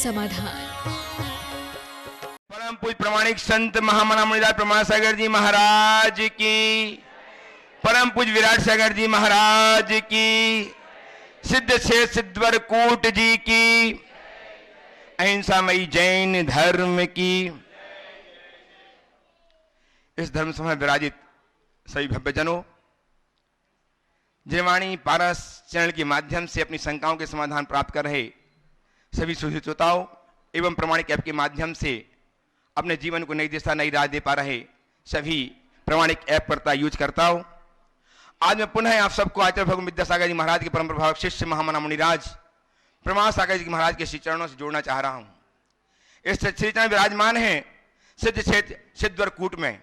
समाधान। परम पूज्य प्रमाणिक संत महामना मुनिदास प्रमाण सागर जी महाराज की, परम पूज्य विराट सागर जी महाराज की, सिद्ध से सिद्धवर कूट जी की, अहिंसामयी जैन धर्म की। इस धर्म सभा में विराजित सभी भव्यजनों, जयवाणी पारस चैनल के माध्यम से अपनी शंकाओं के समाधान प्राप्त कर रहे सभी श्रोताओं एवं प्रमाणिक ऐप के माध्यम से अपने जीवन को नई दिशा नई राह दे पा रहे सभी प्रमाणिक ऐप करता यूज करताओं, आज मैं पुनः आप सबको आचार्य भगवान विद्यासागर जी महाराज के परम प्रभावक शिष्य महामना मुनिराज प्रमाण सागर जी महाराज के श्री चरणों से जोड़ना चाह रहा हूं। इस श्री चरण विराजमान है सिद्ध क्षेत्र सिद्धवर कूट में,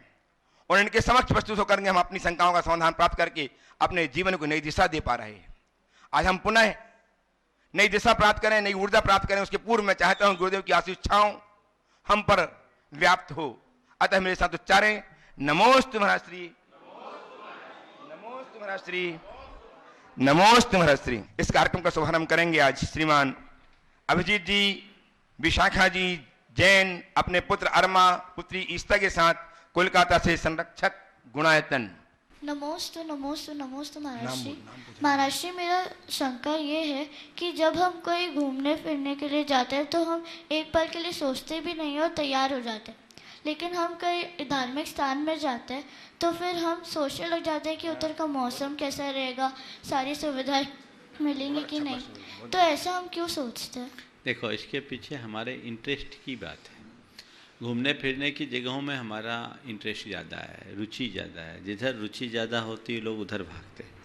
और इनके समक्ष प्रस्तुत होकर हम अपनी शंकाओं का समाधान प्राप्त करके अपने जीवन को नई दिशा दे पा रहे हैं। आज हम पुनः नई दिशा प्राप्त करें, नई ऊर्जा प्राप्त करें, उसके पूर्व मैं चाहता हूं गुरुदेव की आशीर्षाओं हम पर व्याप्त हो। अतः मेरे साथ उच्चारें नमोस्तु महाराज श्री, नमोस्तु महाराज श्री, नमोस्तु महाराज श्री। इस कार्यक्रम का शुभारंभ करेंगे आज श्रीमान अभिजीत जी, विशाखा जी जैन अपने पुत्र अरमा, पुत्री ईस्ता के साथ कोलकाता से संरक्षक गुणायतन। नमोस्तु नमोस्तु नमोस्तु महाराष्ट्री। महाराष्ट्री, मेरा शंका ये है कि जब हम कोई घूमने फिरने के लिए जाते हैं तो हम एक पल के लिए सोचते भी नहीं और तैयार हो जाते हैं, लेकिन हम कई धार्मिक स्थान में जाते हैं तो फिर हम सोचने लग जाते हैं कि उधर का मौसम कैसा रहेगा, सारी सुविधाएं मिलेंगी कि नहीं। तो ऐसा हम क्यों सोचते हैं? देखो, इसके पीछे हमारे इंटरेस्ट की बात है। घूमने फिरने की जगहों में हमारा इंटरेस्ट ज़्यादा है, रुचि ज़्यादा है। जिधर रुचि ज़्यादा होती है लोग उधर भागते हैं।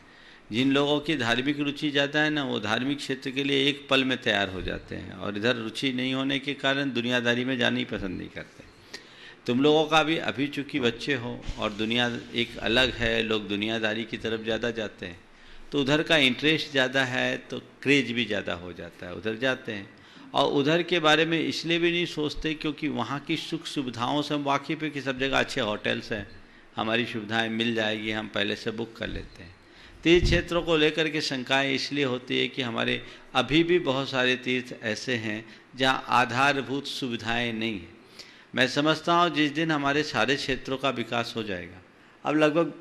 जिन लोगों की धार्मिक रुचि ज़्यादा है ना, वो धार्मिक क्षेत्र के लिए एक पल में तैयार हो जाते हैं, और इधर रुचि नहीं होने के कारण दुनियादारी में जाना ही पसंद नहीं करते। तुम लोगों का भी अभी चूँकि बच्चे हो और दुनिया एक अलग है, लोग दुनियादारी की तरफ ज़्यादा जाते हैं, तो उधर का इंटरेस्ट ज़्यादा है तो क्रेज भी ज़्यादा हो जाता है, उधर जाते हैं। और उधर के बारे में इसलिए भी नहीं सोचते क्योंकि वहाँ की सुख सुविधाओं से हम वाकिफ़ है कि सब जगह अच्छे होटल्स हैं, हमारी सुविधाएं मिल जाएगी, हम पहले से बुक कर लेते हैं। तीर्थ क्षेत्रों को लेकर के शंकाएं इसलिए होती है कि हमारे अभी भी बहुत सारे तीर्थ ऐसे हैं जहाँ आधारभूत सुविधाएँ नहीं हैं। मैं समझता हूँ जिस दिन हमारे सारे क्षेत्रों का विकास हो जाएगा, अब लगभग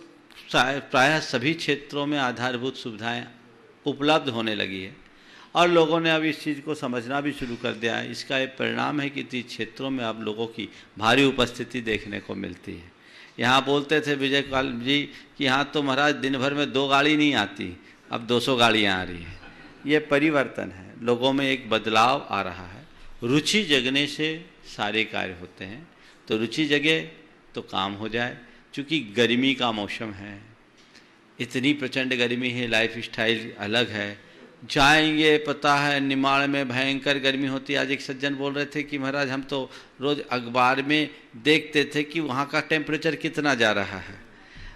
प्रायः सभी क्षेत्रों में आधारभूत सुविधाएँ उपलब्ध होने लगी है और लोगों ने अब इस चीज़ को समझना भी शुरू कर दिया है। इसका एक परिणाम है कि तीर्थ क्षेत्रों में अब लोगों की भारी उपस्थिति देखने को मिलती है। यहाँ बोलते थे विजय काल जी कि यहाँ तो महाराज दिन भर में 2 गाड़ी नहीं आती, अब 200 गाड़ियाँ आ रही हैं। ये परिवर्तन है, लोगों में एक बदलाव आ रहा है। रुचि जगने से सारे कार्य होते हैं, तो रुचि जगे तो काम हो जाए। चूँकि गर्मी का मौसम है, इतनी प्रचंड गर्मी है, लाइफ स्टाइल अलग है। जाएंगे, पता है निमाड़ में भयंकर गर्मी होती है। आज एक सज्जन बोल रहे थे कि महाराज हम तो रोज़ अखबार में देखते थे कि वहाँ का टेम्परेचर कितना जा रहा है,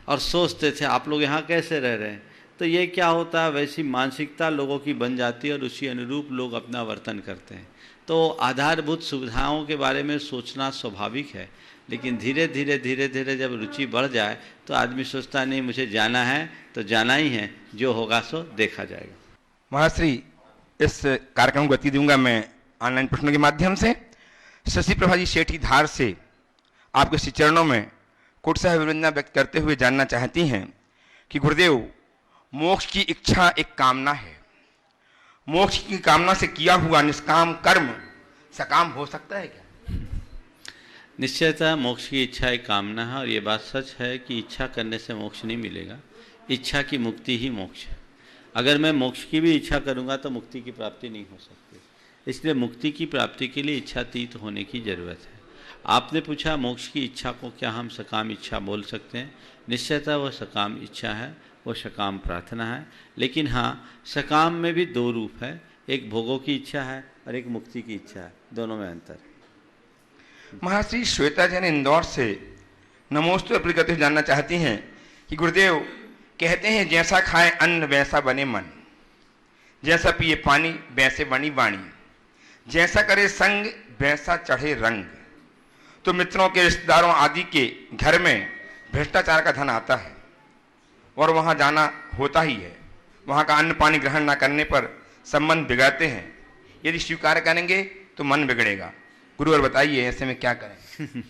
और सोचते थे आप लोग यहाँ कैसे रह रहे हैं। तो ये क्या होता है, वैसी मानसिकता लोगों की बन जाती है और उसी अनुरूप लोग अपना वर्तन करते हैं। तो आधारभूत सुविधाओं के बारे में सोचना स्वाभाविक है, लेकिन धीरे धीरे जब रुचि बढ़ जाए तो आदमी सोचता नहीं मुझे जाना है तो जाना ही है, जो होगा सो देखा जाएगा। महाश्री, इस कार्यक्रम को गति दूंगा मैं ऑनलाइन प्रश्नों के माध्यम से। शशि प्रभा जी शेठी धार से आपके श्री चरणों में कोटि अभिवंदना व्यक्त करते हुए जानना चाहती हैं कि गुरुदेव, मोक्ष की इच्छा एक कामना है, मोक्ष की कामना से किया हुआ निष्काम कर्म सकाम हो सकता है क्या? निश्चयतः मोक्ष की इच्छा एक कामना है, और ये बात सच है कि इच्छा करने से मोक्ष नहीं मिलेगा। इच्छा की मुक्ति ही मोक्ष है। अगर मैं मोक्ष की भी इच्छा करूंगा तो मुक्ति की प्राप्ति नहीं हो सकती। इसलिए मुक्ति की प्राप्ति के लिए इच्छातीत होने की जरूरत है। आपने पूछा मोक्ष की इच्छा को क्या हम सकाम इच्छा बोल सकते हैं? निश्चयतः वह सकाम इच्छा है, वो सकाम प्रार्थना है। लेकिन हाँ, सकाम में भी 2 रूप है, एक भोगों की इच्छा है और एक मुक्ति की इच्छा है, दोनों में अंतर है। महाश्री श्वेता जैन इंदौर से नमोस्तु अपील करते हुए जानना चाहती हैं कि गुरुदेव, कहते हैं जैसा खाए अन्न वैसा बने मन, जैसा पिए पानी वैसे बनी वाणी, जैसा करे संग वैसा चढ़े रंग। तो मित्रों के, रिश्तेदारों आदि के घर में भ्रष्टाचार का धन आता है और वहाँ जाना होता ही है। वहाँ का अन्न पानी ग्रहण न करने पर संबंध बिगड़ते हैं। यदि स्वीकार करेंगे तो मन बिगड़ेगा। गुरुवर बताइए ऐसे में क्या करें?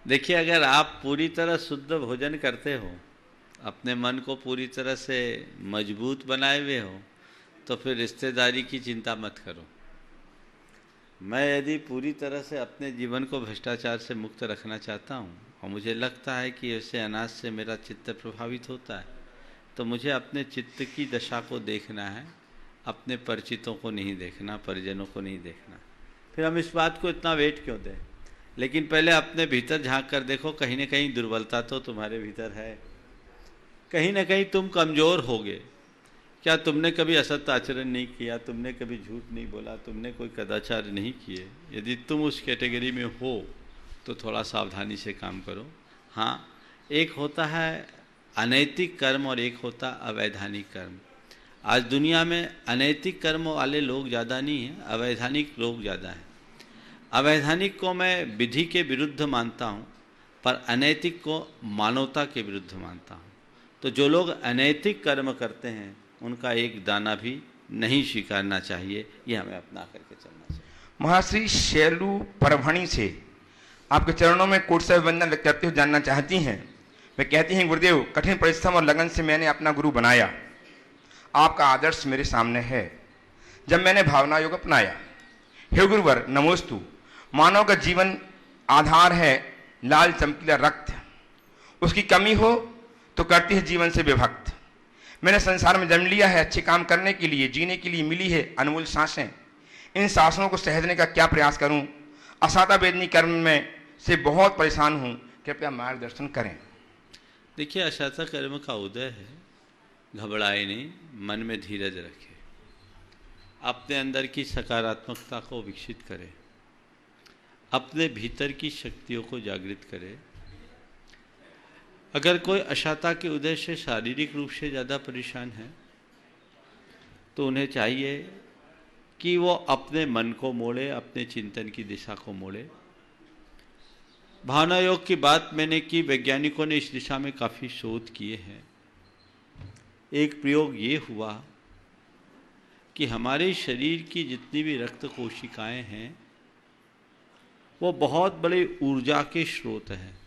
देखिए, अगर आप पूरी तरह शुद्ध भोजन करते हो, अपने मन को पूरी तरह से मजबूत बनाए हुए हो, तो फिर रिश्तेदारी की चिंता मत करो। मैं यदि पूरी तरह से अपने जीवन को भ्रष्टाचार से मुक्त रखना चाहता हूँ और मुझे लगता है कि ऐसे अनाज से मेरा चित्त प्रभावित होता है, तो मुझे अपने चित्त की दशा को देखना है, अपने परिचितों को नहीं देखना, परिजनों को नहीं देखना। फिर हम इस बात को इतना वेट क्यों दें? लेकिन पहले अपने भीतर झांक कर देखो, कहीं ना कहीं दुर्बलता तो तुम्हारे भीतर है, कहीं ना कहीं तुम कमज़ोर होगे। क्या तुमने कभी असत्य आचरण नहीं किया? तुमने कभी झूठ नहीं बोला? तुमने कोई कदाचार नहीं किए? यदि तुम उस कैटेगरी में हो तो थोड़ा सावधानी से काम करो। हाँ, एक होता है अनैतिक कर्म और एक होता अवैधानिक कर्म। आज दुनिया में अनैतिक कर्म वाले लोग ज़्यादा नहीं हैं, अवैधानिक लोग ज़्यादा हैं। अवैधानिक को मैं विधि के विरुद्ध मानता हूँ, पर अनैतिक को मानवता के विरुद्ध मानता हूँ। तो जो लोग अनैतिक कर्म करते हैं उनका एक दाना भी नहीं स्वीकारना चाहिए, ये हमें अपना करके चलना चाहिए। महर्षि शैलू परभणी से आपके चरणों में कोट से वंदन व्यक्त करते हुए जानना चाहती हैं। वे कहती हैं, गुरुदेव, कठिन परिश्रम और लगन से मैंने अपना गुरु बनाया। आपका आदर्श मेरे सामने है जब मैंने भावना योग अपनाया। हे गुरुवर, नमोस्तु। मानव का जीवन आधार है लाल चमकीला रक्त, उसकी कमी हो तो करती है जीवन से विभक्त। मैंने संसार में जन्म लिया है अच्छे काम करने के लिए, जीने के लिए मिली है अनमोल सांसें। इन सांसों को सहजने का क्या प्रयास करूं? असाता वेदनी कर्म में से बहुत परेशान हूं, कृपया मार्गदर्शन करें। देखिए, असाता कर्म का उदय है, घबराए नहीं, मन में धीरज रखे, अपने अंदर की सकारात्मकता को विकसित करे, अपने भीतर की शक्तियों को जागृत करे। अगर कोई अशाता के उदय से शारीरिक रूप से ज़्यादा परेशान है तो उन्हें चाहिए कि वो अपने मन को मोड़े, अपने चिंतन की दिशा को मोड़े। भावना योग की बात मैंने की, वैज्ञानिकों ने इस दिशा में काफ़ी शोध किए हैं। एक प्रयोग ये हुआ कि हमारे शरीर की जितनी भी रक्त कोशिकाएं हैं वो बहुत बड़े ऊर्जा के स्रोत हैं।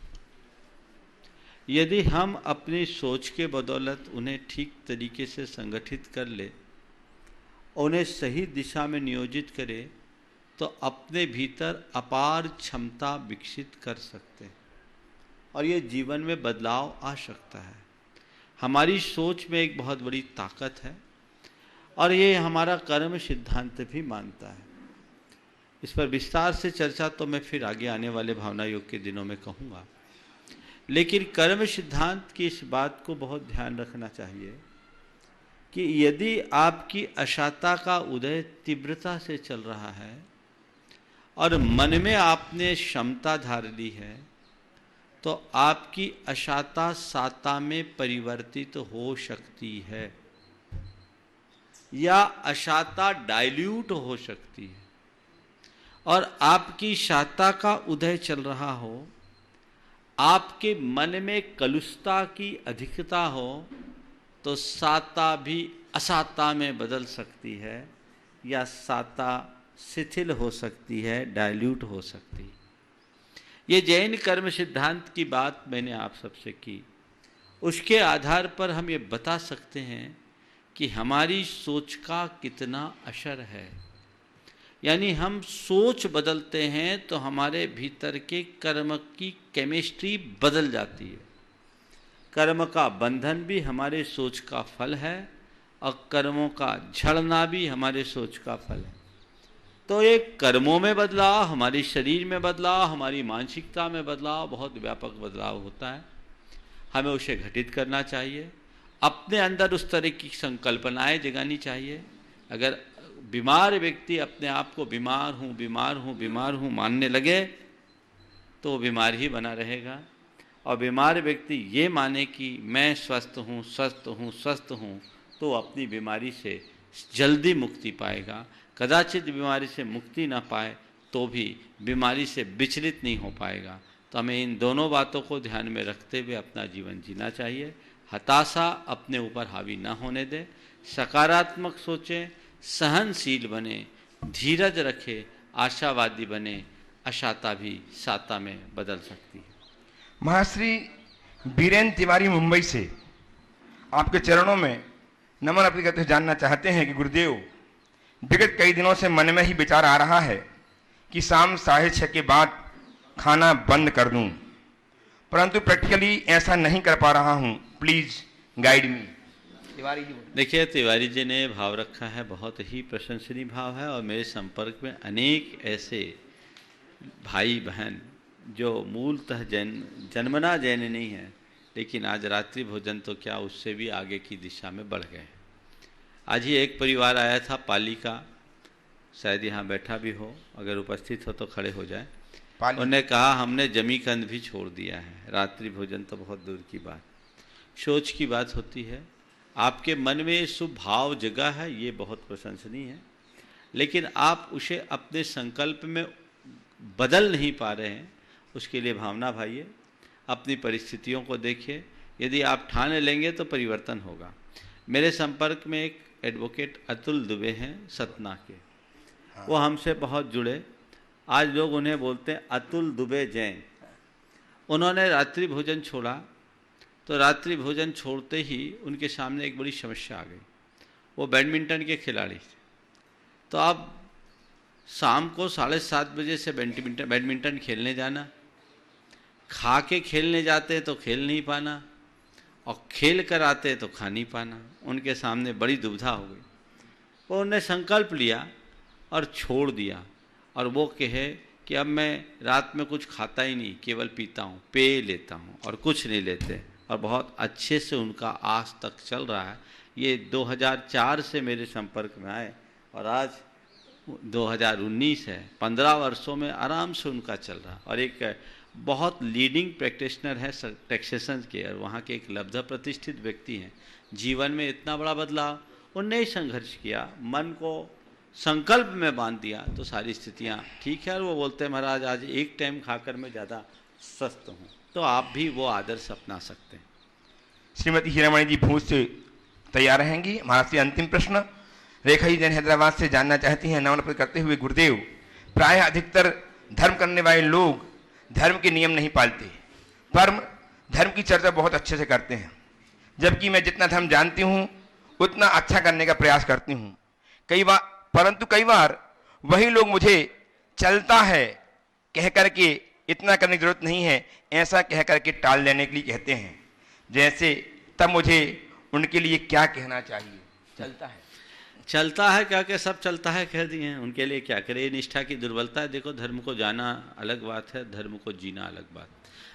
यदि हम अपनी सोच के बदौलत उन्हें ठीक तरीके से संगठित कर ले, उन्हें सही दिशा में नियोजित करें, तो अपने भीतर अपार क्षमता विकसित कर सकते हैं और ये जीवन में बदलाव आ सकता है। हमारी सोच में एक बहुत बड़ी ताकत है और ये हमारा कर्म सिद्धांत भी मानता है। इस पर विस्तार से चर्चा तो मैं फिर आगे आने वाले भावना योग के दिनों में कहूँगा, लेकिन कर्म सिद्धांत की इस बात को बहुत ध्यान रखना चाहिए कि यदि आपकी अशाता का उदय तीव्रता से चल रहा है और मन में आपने क्षमता धार ली है, तो आपकी अशाता साता में परिवर्तित हो सकती है या अशाता डाइल्यूट हो सकती है। और आपकी शाता का उदय चल रहा हो, आपके मन में कलुषता की अधिकता हो, तो साता भी असाता में बदल सकती है या साता शिथिल हो सकती है, डाइल्यूट हो सकती है। ये जैन कर्म सिद्धांत की बात मैंने आप सबसे की। उसके आधार पर हम ये बता सकते हैं कि हमारी सोच का कितना असर है। यानी हम सोच बदलते हैं तो हमारे भीतर के कर्म की केमिस्ट्री बदल जाती है। कर्म का बंधन भी हमारे सोच का फल है और कर्मों का झड़ना भी हमारे सोच का फल है। तो एक कर्मों में बदलाव, हमारे शरीर में बदलाव, हमारी मानसिकता में बदलाव, बहुत व्यापक बदलाव होता है। हमें उसे घटित करना चाहिए, अपने अंदर उस तरह की संकल्पनाएं जगानी चाहिए। अगर बीमार व्यक्ति अपने आप को बीमार हूँ बीमार हूँ बीमार हूँ मानने लगे तो वो बीमार ही बना रहेगा, और बीमार व्यक्ति ये माने कि मैं स्वस्थ हूँ स्वस्थ हूँ स्वस्थ हूँ, तो अपनी बीमारी से जल्दी मुक्ति पाएगा। कदाचित बीमारी से मुक्ति ना पाए तो भी बीमारी से विचलित नहीं हो पाएगा। तो हमें इन दोनों बातों को ध्यान में रखते हुए अपना जीवन जीना चाहिए। हताशा अपने ऊपर हावी ना होने दें, सकारात्मक सोचें, सहनशील बने, धीरज रखे, आशावादी बने, अशाता भी साता में बदल सकती है। महाश्री बीरेन तिवारी मुंबई से आपके चरणों में नमन अर्पित करते हुए जानना चाहते हैं कि गुरुदेव, विगत कई दिनों से मन में ही विचार आ रहा है कि शाम 6:30 के बाद खाना बंद कर दूं, परंतु प्रैक्टिकली ऐसा नहीं कर पा रहा हूं। Please guide me. Tiwari ji देखिए, तिवारी जी ने भाव रखा है, बहुत ही प्रशंसनीय भाव है। और मेरे संपर्क में अनेक ऐसे भाई बहन जो मूलतः जन्मना जैन नहीं है, लेकिन आज रात्रि भोजन तो क्या उससे भी आगे की दिशा में बढ़ गए। आज ही एक परिवार आया था पाली का, शायद यहाँ बैठा भी हो, अगर उपस्थित हो तो खड़े हो जाए। उन्होंने कहा हमने जमी कंद भी छोड़ दिया है, रात्रि भोजन तो बहुत दूर की बात। सोच की बात होती है, आपके मन में शुभ भाव जगा है, ये बहुत प्रशंसनीय है, लेकिन आप उसे अपने संकल्प में बदल नहीं पा रहे हैं। उसके लिए भावना भाइये, अपनी परिस्थितियों को देखिए, यदि आप ठान लेंगे तो परिवर्तन होगा। मेरे संपर्क में एक एडवोकेट अतुल दुबे हैं सतना के, वो हमसे बहुत जुड़े। आज लोग उन्हें बोलते हैं अतुल दुबे जैन। उन्होंने रात्रि भोजन छोड़ा, तो रात्रि भोजन छोड़ते ही उनके सामने एक बड़ी समस्या आ गई। वो बैडमिंटन के खिलाड़ी थे, तो अब शाम को 7:30 बजे से बैडमिंटन खेलने जाना, खा के खेलने जाते तो खेल नहीं पाना, और खेल कर आते तो खा नहीं पाना। उनके सामने बड़ी दुविधा हो गई। वो उन्होंने संकल्प लिया और छोड़ दिया, और वो कहे कि अब मैं रात में कुछ खाता ही नहीं, केवल पीता हूँ, पेय लेता हूँ और कुछ नहीं लेते। और बहुत अच्छे से उनका आज तक चल रहा है। ये 2004 से मेरे संपर्क में आए और आज 2019 है। 15 वर्षों में आराम से उनका चल रहा। और एक बहुत लीडिंग प्रैक्टिशनर है टैक्सेशन के, और वहाँ के एक लब्ध प्रतिष्ठित व्यक्ति हैं। जीवन में इतना बड़ा बदलाव उनने ही संघर्ष किया, मन को संकल्प में बांध दिया तो सारी स्थितियाँ ठीक है। और वो बोलते हैं महाराज आज एक टाइम खाकर मैं ज़्यादा स्वस्थ हूँ, तो आप भी वो आदर्श अपना सकते हैं। श्रीमती हीरामणि जी भूज से तैयार रहेंगी। महाराज से अंतिम प्रश्न रेखा जी जैन हैदराबाद से जानना चाहती हैं, नमन करते हुए गुरुदेव, प्राय अधिकतर धर्म करने वाले लोग धर्म के नियम नहीं पालते, पर धर्म की चर्चा बहुत अच्छे से करते हैं, जबकि मैं जितना धर्म जानती हूँ उतना अच्छा करने का प्रयास करती हूँ। परंतु कई बार वही लोग मुझे चलता है कह करके इतना करने की जरूरत नहीं है ऐसा कह करके टाल देने के लिए कहते हैं। जैसे तब मुझे उनके लिए क्या कहना चाहिए? चलता है क्या क्या सब चलता है कह दिए हैं, उनके लिए क्या करें? निष्ठा की दुर्बलता है। देखो, धर्म को जाना अलग बात है, धर्म को जीना अलग बात।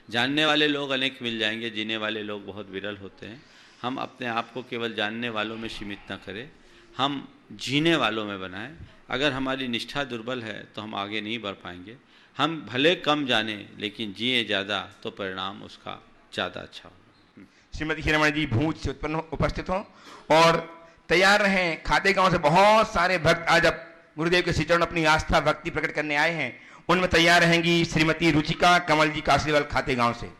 जानने वाले लोग अनेक मिल जाएंगे, जीने वाले लोग बहुत विरल होते हैं। हम अपने आप को केवल जानने वालों में सीमित न करें, हम जीने वालों में बनाएं। अगर हमारी निष्ठा दुर्बल है तो हम आगे नहीं बढ़ पाएंगे। हम भले कम जाने लेकिन जिए ज़्यादा, तो परिणाम उसका ज़्यादा अच्छा हो। श्रीमती हीरामणि जी भूज से उपस्थित हों और तैयार रहें। खाते गांव से बहुत सारे भक्त आज अब गुरुदेव के श्रीचरण अपनी आस्था भक्ति प्रकट करने आए हैं, उनमें तैयार रहेंगी श्रीमती रुचिका कमल जी काशीवाल खाते गांव से।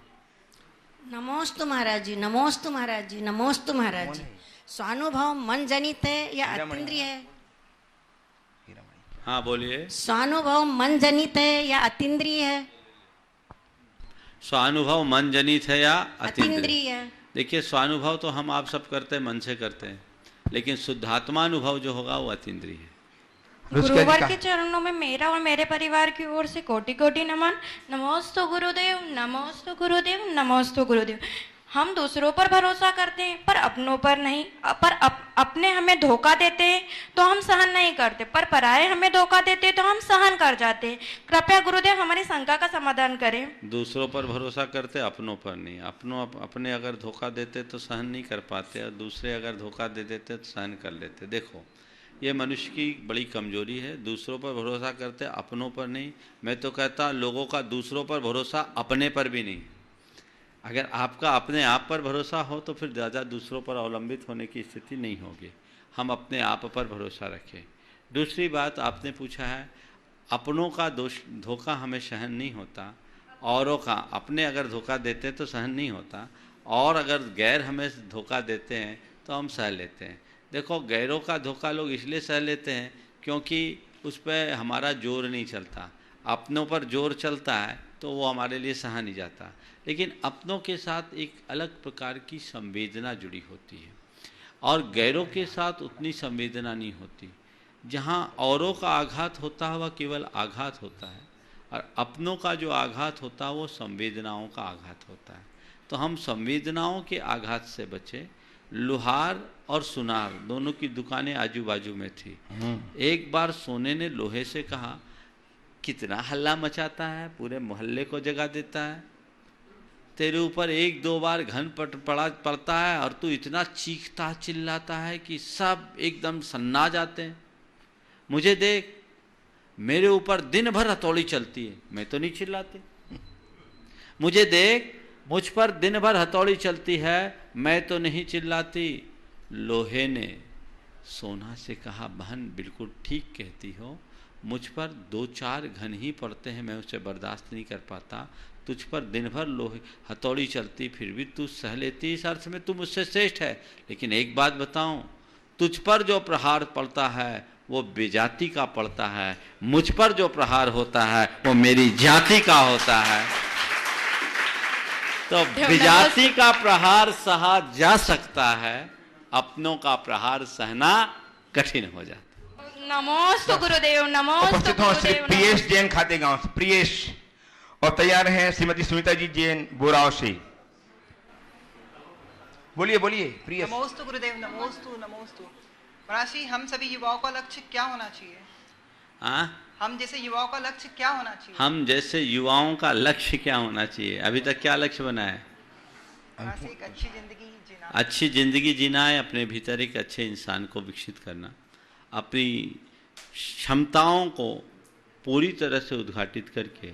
नमोस्तु महाराज जी, नमोस्तु महाराज जी, नमोस्तु महाराज जी। स्वानुभव मन जनित है या अतीन्द्रिय है? हाँ बोलिए। स्वानुभव मन जनित है या अतीन्द्रिय है? स्वानुभव मन जनित है या अतीन्द्रिय है? देखिए, स्वानुभव तो हम आप सब करते हैं, मन से करते हैं, लेकिन शुद्धात्मानुभव जो होगा वो अतीन्द्रिय है। गुरुवर के चरणों में मेरा और मेरे परिवार की ओर से कोटि कोटि नमन। नमोस्तु गुरुदेव, नमोस्तु गुरुदेव, नमोस्तु गुरुदेव। हम दूसरों पर भरोसा करते हैं पर अपनों पर नहीं, पर अपने हमें धोखा देते हैं तो हम सहन नहीं करते, पर पराये हमें धोखा देते हैं तो हम सहन कर जाते हैं। कृपया गुरुदेव हमारी शंका का समाधान करें। दूसरों पर भरोसा करते, अपनों पर नहीं। अपने अगर धोखा देते तो सहन नहीं कर पाते, और दूसरे अगर धोखा दे देते तो सहन कर लेते। देखो, ये मनुष्य की बड़ी कमजोरी है। दूसरों पर भरोसा करते, अपनों पर नहीं। मैं तो कहता लोगों का दूसरों पर भरोसा अपने पर भी नहीं। अगर आपका अपने आप पर भरोसा हो तो फिर ज़्यादा दूसरों पर अवलंबित होने की स्थिति नहीं होगी। हम अपने आप पर भरोसा रखें। दूसरी बात आपने पूछा है, अपनों का धोखा हमें सहन नहीं होता, औरों का अपने अगर धोखा देते हैं तो सहन नहीं होता, और अगर गैर हमें धोखा देते हैं तो हम सह लेते हैं। देखो, गैरों का धोखा लोग इसलिए सह लेते हैं क्योंकि उस पर हमारा जोर नहीं चलता। अपनों पर जोर चलता है तो वो हमारे लिए सहा नहीं जाता, लेकिन अपनों के साथ एक अलग प्रकार की संवेदना जुड़ी होती है और गैरों के साथ उतनी संवेदना नहीं होती। जहाँ औरों का आघात होता है वह केवल आघात होता है और अपनों का जो आघात होता है वो संवेदनाओं का आघात होता है। तो हम संवेदनाओं के आघात से बचे। लोहार और सुनार दोनों की दुकानें आजू बाजू में थी। एक बार सोने ने लोहे से कहा, कितना हल्ला मचाता है, पूरे मोहल्ले को जगा देता है, तेरे ऊपर एक दो बार घन पड़ता है और तू इतना चीखता चिल्लाता है कि सब एकदम सन्ना जाते हैं। मुझे देख, मेरे ऊपर दिन भर हथौड़ी चलती है, मैं तो नहीं चिल्लाती। मुझे देख, मुझ पर दिन भर हथौड़ी चलती है, मैं तो नहीं चिल्लाती। लोहे ने सोना से कहा, बहन बिल्कुल ठीक कहती हो, मुझ पर दो चार घन ही पड़ते हैं, मैं उसे बर्दाश्त नहीं कर पाता। तुझ पर दिन भर लोहे हथौड़ी चलती फिर भी तू सह लेती, इस अर्थ में तू मुझसे श्रेष्ठ है। लेकिन एक बात बताऊं, तुझ पर जो प्रहार पड़ता है वो बेजाति का पड़ता है, मुझ पर जो प्रहार होता है वो मेरी जाति का होता है। तो बेजाति का प्रहार सहा जा सकता है, अपनों का प्रहार सहना कठिन हो जाता। नमोस्तु गुरुदेव, नमोस्तु उपस्थित हो श्री गुरुदेव। प्रियेश जैन खाते गांव से, प्रियेश, और तैयार हैं श्रीमती सुनीता जी जैन बोराव से। बोलिए बोलिए प्रियेश। नमोस्तु गुरुदेव, नमोस्तु नमोस्तु। महाराज जी, हम सभी युवाओं का लक्ष्य क्या होना चाहिए? हम जैसे युवाओं का लक्ष्य क्या होना चाहिए? हम जैसे युवाओं का लक्ष्य क्या होना चाहिए? अभी तक क्या लक्ष्य बना है? महाराज जी, एक अच्छी जिंदगी जीना। अच्छी जिंदगी जीना है, अपने भीतर एक अच्छे इंसान को विकसित करना, अपनी क्षमताओं को पूरी तरह से उद्घाटित करके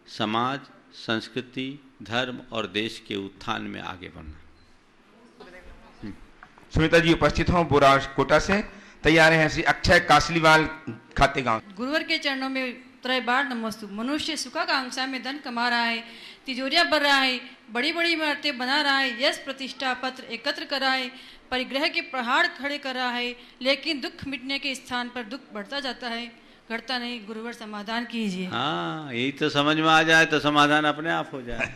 समाज, संस्कृति, धर्म और देश के उत्थान में आगे बढ़ना। सुनीता जी उपस्थित हो बोराव कोटा से, तैयार हैं श्री अक्षय कासलीवाल खाते गांव। गुरुवर के चरणों में त्रय बार नमस्तु। मनुष्य सुखाकांक्षा में धन कमा रहा है, तिजोरियां भर रहा है, बड़ी बड़ी इमारतें बना रहा है, यश प्रतिष्ठा पत्र एकत्र कर रहा है, परिग्रह के पहाड़ खड़े कर रहा है, लेकिन दुख मिटने के स्थान पर दुख बढ़ता जाता है, घटता नहीं। गुरुवर समाधान कीजिए। हाँ, यही तो समझ में आ जाए तो समाधान अपने आप हो जाए।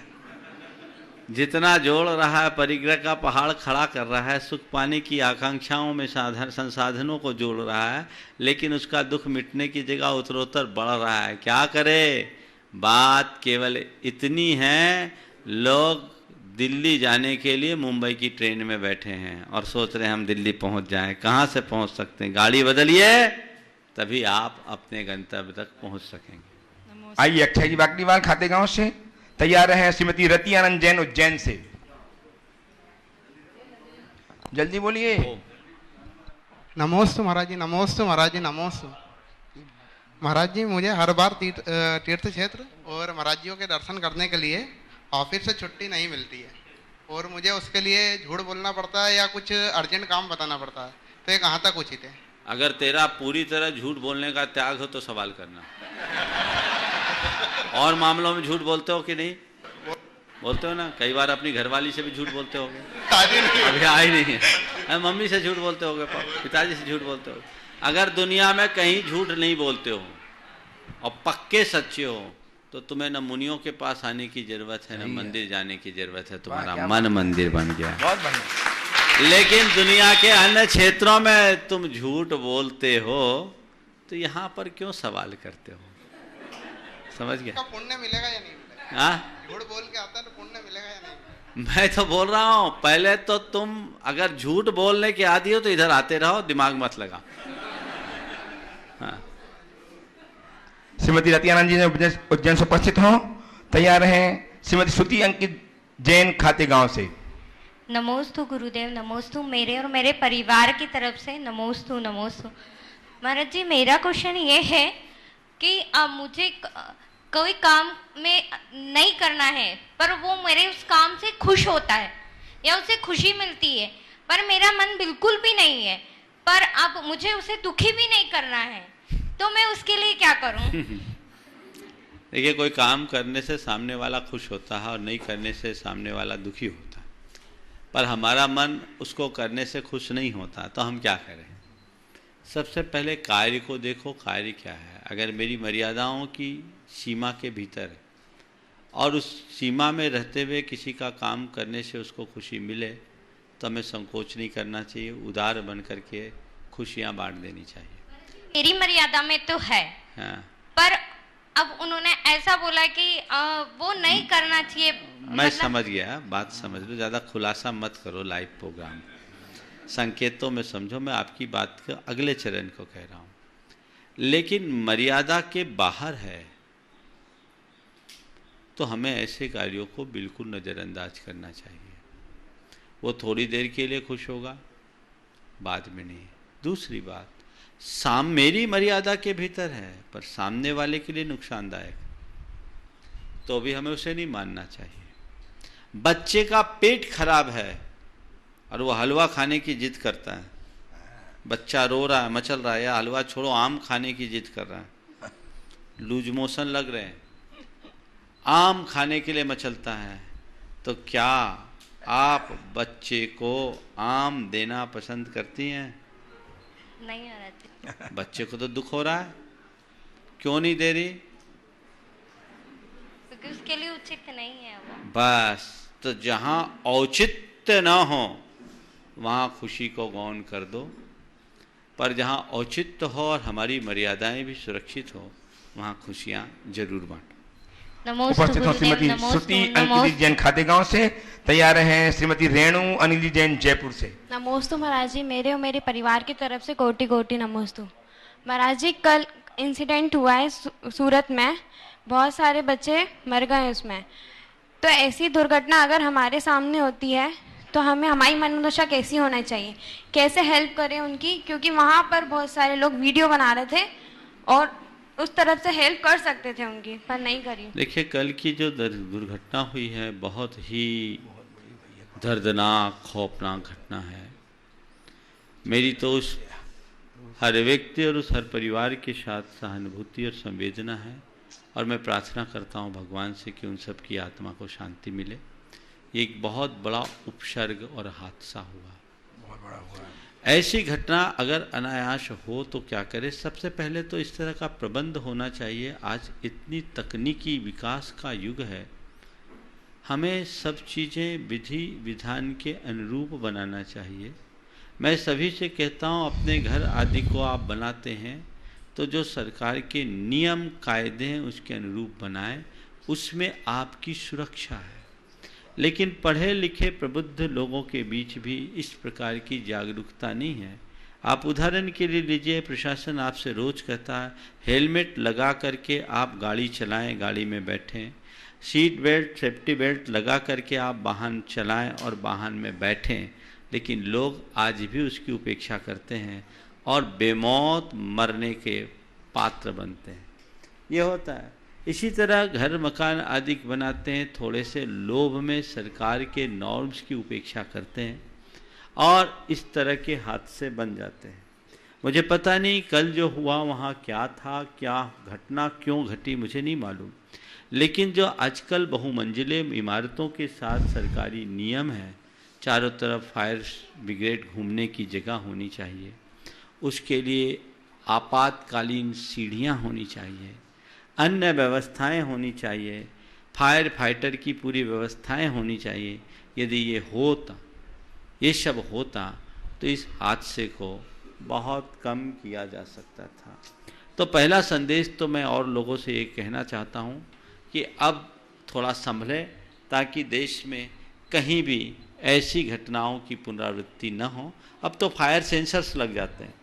जितना जोड़ रहा है, परिग्रह का पहाड़ खड़ा कर रहा है, सुख पाने की आकांक्षाओं में संसाधनों को जोड़ रहा है, लेकिन उसका दुख मिटने की जगह उत्तरोत्तर बढ़ रहा है। क्या करे? बात केवल इतनी है, लोग दिल्ली जाने के लिए मुंबई की ट्रेन में बैठे हैं और सोच रहे हैं हम दिल्ली पहुंच जाएं। कहाँ से पहुंच सकते हैं? गाड़ी बदलिए, तभी आप अपने गंतव्य तक पहुंच सकेंगे। आइए अक्षय जी बागड़ीवाल खाते गांव से, तैयार हैं श्रीमती रति आनंद जैन उज्जैन से। जल्दी बोलिए। नमोस्तु महाराज जी, नमोस्तु महाराज जी, नमोस्तु महाराज जी। मुझे हर बार तीर्थ क्षेत्र और महाराज जियों के दर्शन करने के लिए ऑफिस से छुट्टी नहीं मिलती है और मुझे उसके लिए झूठ बोलना पड़ता है या कुछ अर्जेंट काम बताना पड़ता है, तो ये कहाँ तक उचित है? अगर तेरा पूरी तरह झूठ बोलने का त्याग हो तो सवाल करना। और मामलों में झूठ बोलते हो कि नहीं? बोलते हो ना? कई बार अपनी घरवाली से भी झूठ बोलते होगे। अभी आई नहीं है। मम्मी से झूठ बोलते होगे, पिताजी से झूठ बोलते हो। अगर दुनिया में कहीं झूठ नहीं बोलते हो और पक्के सच्चे हो तो तुम्हें न मुनियों के पास आने की जरूरत है, न मंदिर जाने की जरूरत है। तुम्हारा मन मंदिर बन गया। बहुत बढ़िया। लेकिन दुनिया के अन्य क्षेत्रों में तुम झूठ बोलते हो तो यहाँ पर क्यों सवाल करते हो? समझ गया? पुण्य मिलेगा या नहीं मिलेगा? हाँ, झूठ बोल के आता है तो पुण्य मिलेगा या नहीं? मैं तो बोल रहा हूँ, पहले तो तुम अगर झूठ बोलने के आदी हो तो इधर आते रहो, दिमाग मत लगा। हाँ। श्रीमती रति आनंद जी उज्जैन से उपस्थित हो, तैयार हैं श्रीमती श्रुति अंकित जैन खाते गांव से। नमोस्तु गुरुदेव, नमोस्तु। मेरे और मेरे परिवार की तरफ से नमोस्तु नमोस्तु। महाराज जी, मेरा क्वेश्चन ये है कि मुझे कोई काम में नहीं करना है पर वो मेरे उस काम से खुश होता है या उसे खुशी मिलती है, पर मेरा मन बिल्कुल भी नहीं है, पर अब मुझे उसे दुखी भी नहीं करना है, तो मैं उसके लिए क्या करूं? देखिए, कोई काम करने से सामने वाला खुश होता है और नहीं करने से सामने वाला दुखी होता है, पर हमारा मन उसको करने से खुश नहीं होता, तो हम क्या करें? सबसे पहले कार्य को देखो, कार्य क्या है। अगर मेरी मर्यादाओं की सीमा के भीतर है और उस सीमा में रहते हुए किसी का काम करने से उसको खुशी मिले तो हमें संकोच नहीं करना चाहिए, उदार बन करके खुशियाँ बांट देनी चाहिए। मेरी मर्यादा में तो है, हाँ। पर अब उन्होंने ऐसा बोला कि वो नहीं करना चाहिए। मैं समझ गया, बात समझ लो, ज़्यादा खुलासा मत करो लाइव प्रोग्राम, संकेतों में समझो। मैं आपकी बात के अगले चरण को कह रहा हूँ। लेकिन मर्यादा के बाहर है तो हमें ऐसे कार्यों को बिल्कुल नज़रअंदाज करना चाहिए। वो थोड़ी देर के लिए खुश होगा, बाद में नहीं। दूसरी बात, मेरी मर्यादा के भीतर है पर सामने वाले के लिए नुकसानदायक, तो भी हमें उसे नहीं मानना चाहिए। बच्चे का पेट खराब है और वो हलवा खाने की जिद करता है, बच्चा रो रहा है, मचल रहा है, या हलवा छोड़ो आम खाने की जिद कर रहा है, लूज मोशन लग रहे हैं, आम खाने के लिए मचलता है, तो क्या आप बच्चे को आम देना पसंद करती हैं? नहीं आ रहा। बच्चे को तो दुख हो रहा है, क्यों नहीं दे रही? क्योंकि उसके लिए उचित नहीं है वो। बस, तो जहां औचित्य ना हो वहां खुशी को गौण कर दो, पर जहां औचित्य हो और हमारी मर्यादाएं भी सुरक्षित हो वहां खुशियां जरूर बांटो। उपस्थित हो श्रीमती श्रुति अंकित जैन खातेगांव से, तैयार हैं श्रीमती रेणु अनिल जैन जयपुर से। नमोस्तु महाराज जी, मेरे और मेरे परिवार की तरफ से कोटि कोटि नमोस्तु। महाराज जी, कल इंसिडेंट हुआ है सूरत में, बहुत सारे बच्चे मर गए उसमें। तो ऐसी दुर्घटना अगर हमारे सामने होती है तो हमें हमारी मनोदशा कैसी होना चाहिए, कैसे हेल्प करें उनकी, क्योंकि वहाँ पर बहुत सारे लोग वीडियो बना रहे थे और उस तरफ से हेल्प कर सकते थे उनकी, पर नहीं करी। देखिए, कल की जो दुर्घटना हुई है बहुत ही दर्दनाक खौफनाक घटना है। मेरी तो उस हर व्यक्ति और उस हर परिवार के साथ सहानुभूति और संवेदना है, और मैं प्रार्थना करता हूँ भगवान से कि उन सब की आत्मा को शांति मिले। एक बहुत बड़ा उपसर्ग और हादसा हुआ, बहुत बड़ा हुआ। ऐसी घटना अगर अनायास हो तो क्या करें? सबसे पहले तो इस तरह का प्रबंध होना चाहिए। आज इतनी तकनीकी विकास का युग है, हमें सब चीज़ें विधि विधान के अनुरूप बनाना चाहिए। मैं सभी से कहता हूँ, अपने घर आदि को आप बनाते हैं तो जो सरकार के नियम कायदे हैं उसके अनुरूप बनाएं, उसमें आपकी सुरक्षा है। लेकिन पढ़े लिखे प्रबुद्ध लोगों के बीच भी इस प्रकार की जागरूकता नहीं है। आप उदाहरण के लिए लीजिए, प्रशासन आपसे रोज कहता है हेलमेट लगा करके आप गाड़ी चलाएं, गाड़ी में बैठें, सीट बेल्ट सेफ्टी बेल्ट लगा करके आप वाहन चलाएं और वाहन में बैठें, लेकिन लोग आज भी उसकी उपेक्षा करते हैं और बेमौत मरने के पात्र बनते हैं। ये होता है। इसी तरह घर मकान आदि बनाते हैं, थोड़े से लोभ में सरकार के नॉर्म्स की उपेक्षा करते हैं और इस तरह के हादसे बन जाते हैं। मुझे पता नहीं कल जो हुआ वहाँ क्या था, क्या घटना क्यों घटी, मुझे नहीं मालूम। लेकिन जो आजकल बहुमंजिले इमारतों के साथ सरकारी नियम है, चारों तरफ फायर ब्रिगेड घूमने की जगह होनी चाहिए, उसके लिए आपातकालीन सीढ़ियाँ होनी चाहिए, अन्य व्यवस्थाएं होनी चाहिए, फायर फाइटर की पूरी व्यवस्थाएं होनी चाहिए। यदि ये सब होता तो इस हादसे को बहुत कम किया जा सकता था। तो पहला संदेश तो मैं और लोगों से ये कहना चाहता हूँ कि अब थोड़ा संभलें, ताकि देश में कहीं भी ऐसी घटनाओं की पुनरावृत्ति न हो। अब तो फायर सेंसर्स लग जाते हैं,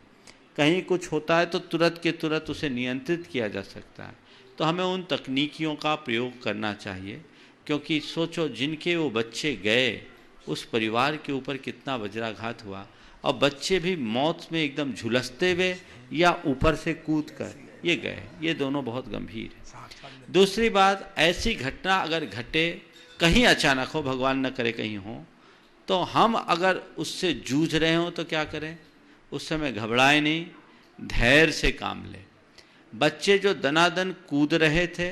कहीं कुछ होता है तो तुरंत के तुरंत उसे नियंत्रित किया जा सकता है। तो हमें उन तकनीकियों का प्रयोग करना चाहिए, क्योंकि सोचो जिनके वो बच्चे गए उस परिवार के ऊपर कितना वज्राघात हुआ, और बच्चे भी मौत में एकदम झुलसते हुए या ऊपर से कूद कर ये गए। ये दोनों बहुत गंभीर है। दूसरी बात, ऐसी घटना अगर घटे, कहीं अचानक हो, भगवान न करे कहीं हो, तो हम अगर उससे जूझ रहे हों तो क्या करें? उस समय घबराए नहीं, धैर्य से काम लें। बच्चे जो दनादन कूद रहे थे,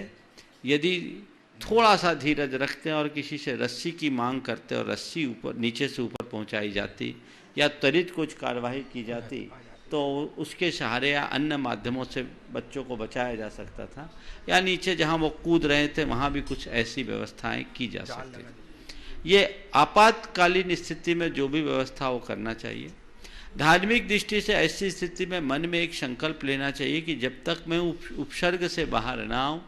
यदि थोड़ा सा धीरज रखते और किसी से रस्सी की मांग करते और रस्सी ऊपर नीचे से ऊपर पहुंचाई जाती या त्वरित कुछ कार्रवाई की जाती तो उसके सहारे या अन्य माध्यमों से बच्चों को बचाया जा सकता था, या नीचे जहाँ वो कूद रहे थे वहाँ भी कुछ ऐसी व्यवस्थाएं की जा सकती थी। ये आपातकालीन स्थिति में जो भी व्यवस्था वो करना चाहिए। धार्मिक दृष्टि से ऐसी स्थिति में मन में एक संकल्प लेना चाहिए कि जब तक मैं उपसर्ग से बाहर ना आऊँ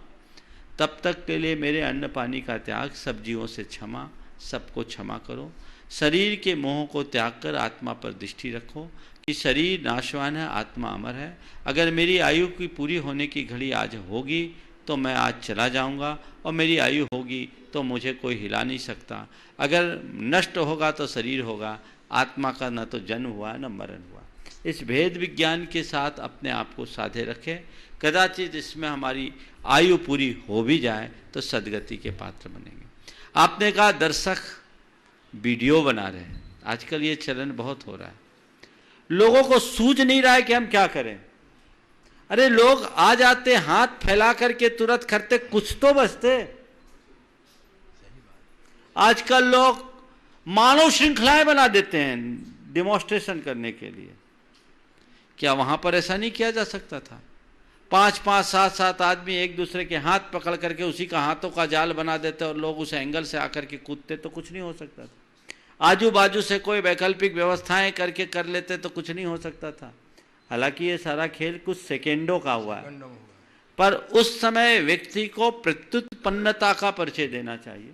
तब तक के लिए मेरे अन्न पानी का त्याग, सब जीवों से क्षमा, सबको क्षमा करो। शरीर के मोह को त्याग कर आत्मा पर दृष्टि रखो कि शरीर नाशवान है, आत्मा अमर है। अगर मेरी आयु की पूरी होने की घड़ी आज होगी तो मैं आज चला जाऊंगा, और मेरी आयु होगी तो मुझे कोई हिला नहीं सकता। अगर नष्ट होगा तो शरीर होगा, आत्मा का न तो जन्म हुआ न मरण हुआ। इस भेद विज्ञान के साथ अपने आप को साधे रखें। कदाचित इसमें हमारी आयु पूरी हो भी जाए तो सदगति के पात्र बनेंगे। आपने कहा दर्शक वीडियो बना रहे हैं, आजकल ये चलन बहुत हो रहा है। लोगों को सूझ नहीं रहा है कि हम क्या करें। अरे लोग आ जाते हाथ फैला करके तुरंत करते, कुछ तो बचते। आजकल लोग मानव श्रृंखलाएं बना देते हैं डिमॉन्स्ट्रेशन करने के लिए। क्या वहां पर ऐसा नहीं किया जा सकता था? 5-5, 7-7 आदमी एक दूसरे के हाथ पकड़ करके उसी का हाथों का जाल बना देते और लोग उस एंगल से आकर के कूदते तो कुछ नहीं हो सकता था। आजू बाजू से कोई वैकल्पिक व्यवस्थाएं करके कर लेते तो कुछ नहीं हो सकता था। हालांकि ये सारा खेल कुछ सेकेंडों का हुआ है, पर उस समय व्यक्ति को प्रत्युत्पन्नता का परिचय देना चाहिए।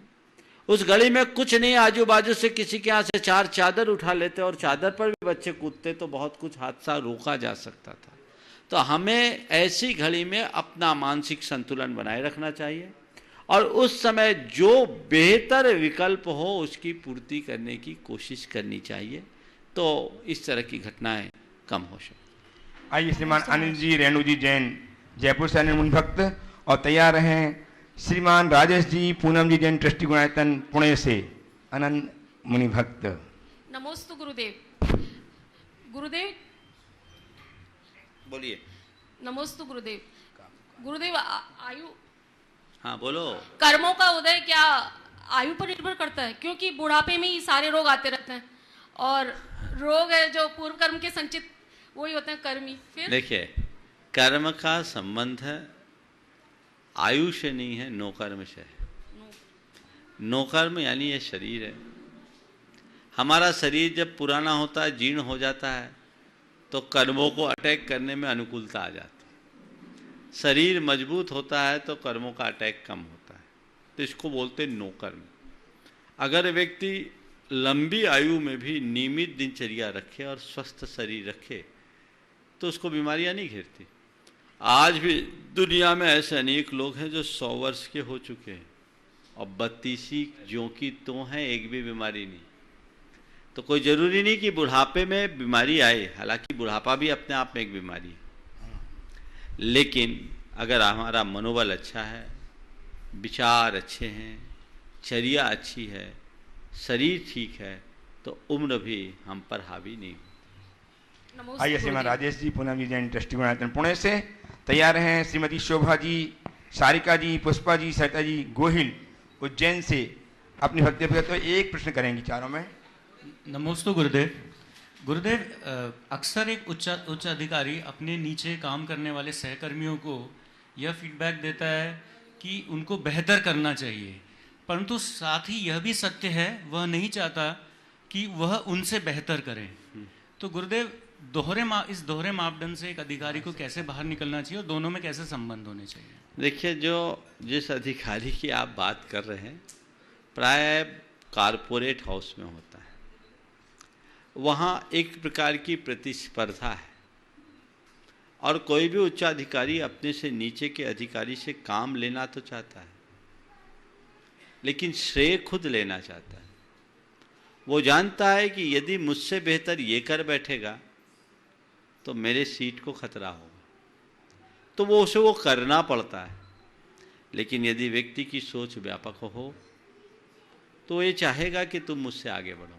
उस गली में कुछ नहीं, आजू बाजू से किसी के यहाँ से 4 चादर उठा लेते और चादर पर भी बच्चे कूदते तो बहुत कुछ हादसा रोका जा सकता था। तो हमें ऐसी घड़ी में अपना मानसिक संतुलन बनाए रखना चाहिए और उस समय जो बेहतर विकल्प हो उसकी पूर्ति करने की कोशिश करनी चाहिए, तो इस तरह की घटनाएं कम हो सकती। आइए श्रीमान अनिल जी रेणु जी जैन जयपुर से अनिल मुनि भक्त, और तैयार हैं श्रीमान राजेश जी पूनम जी जैन ट्रस्टी गुणायतन पुणे से अनंत मुनि भक्त। नमोस्तु गुरुदेव। गुरुदेव बोलिए। नमोस्तु गुरुदेव। गुरुदेव आयु, हाँ बोलो। कर्मों का उदय क्या आयु पर निर्भर करता है? क्योंकि बुढ़ापे में ही सारे रोग आते रहते हैं और रोग है जो पूर्व कर्म के संचित वही होते हैं कर्मी। फिर देखिए, कर्म का संबंध है आयु से नहीं है, नो कर्म से है। नो कर्म यानी ये शरीर है। हमारा शरीर जब पुराना होता है, जीर्ण हो जाता है, तो कर्मों को अटैक करने में अनुकूलता आ जाती है। शरीर मजबूत होता है तो कर्मों का अटैक कम होता है, तो इसको बोलते नो कर्म। अगर व्यक्ति लंबी आयु में भी नियमित दिनचर्या रखे और स्वस्थ शरीर रखे तो उसको बीमारियां नहीं घेरती। आज भी दुनिया में ऐसे अनेक लोग हैं जो 100 वर्ष के हो चुके हैं और 32 ज्यों की तो हैं, एक भी बीमारी नहीं। तो कोई ज़रूरी नहीं कि बुढ़ापे में बीमारी आए, हालांकि बुढ़ापा भी अपने आप में एक बीमारी है। लेकिन अगर हमारा मनोबल अच्छा है, विचार अच्छे हैं, चर्या अच्छी है, शरीर ठीक है, तो उम्र भी हम पर हावी नहीं होती। आइए श्रीमान राजेश जी पूनम जी जैन ट्रस्टी गुणायतन पुणे से तैयार हैं श्रीमती शोभा जी, सारिका जी, पुष्पा जी, सरिता जी गोहिल उज्जैन से अपनी भक्ति तो एक प्रश्न करेंगी चारों में। नमोस्तु गुरुदेव। गुरुदेव, अक्सर एक उच्च अधिकारी अपने नीचे काम करने वाले सहकर्मियों को यह फीडबैक देता है कि उनको बेहतर करना चाहिए, परंतु साथ ही यह भी सत्य है वह नहीं चाहता कि वह उनसे बेहतर करें। तो गुरुदेव, इस दोहरे मापदंड से एक अधिकारी को कैसे बाहर निकलना चाहिए और दोनों में कैसे संबंध होने चाहिए? देखिए, जिस अधिकारी की आप बात कर रहे हैं प्राय कारपोरेट हाउस में होता है। वहाँ एक प्रकार की प्रतिस्पर्धा है और कोई भी उच्चाधिकारी अपने से नीचे के अधिकारी से काम लेना तो चाहता है, लेकिन श्रेय खुद लेना चाहता है। वो जानता है कि यदि मुझसे बेहतर ये कर बैठेगा तो मेरे सीट को खतरा होगा, तो उसे वो करना पड़ता है। लेकिन यदि व्यक्ति की सोच व्यापक हो तो ये चाहेगा कि तुम मुझसे आगे बढ़ो,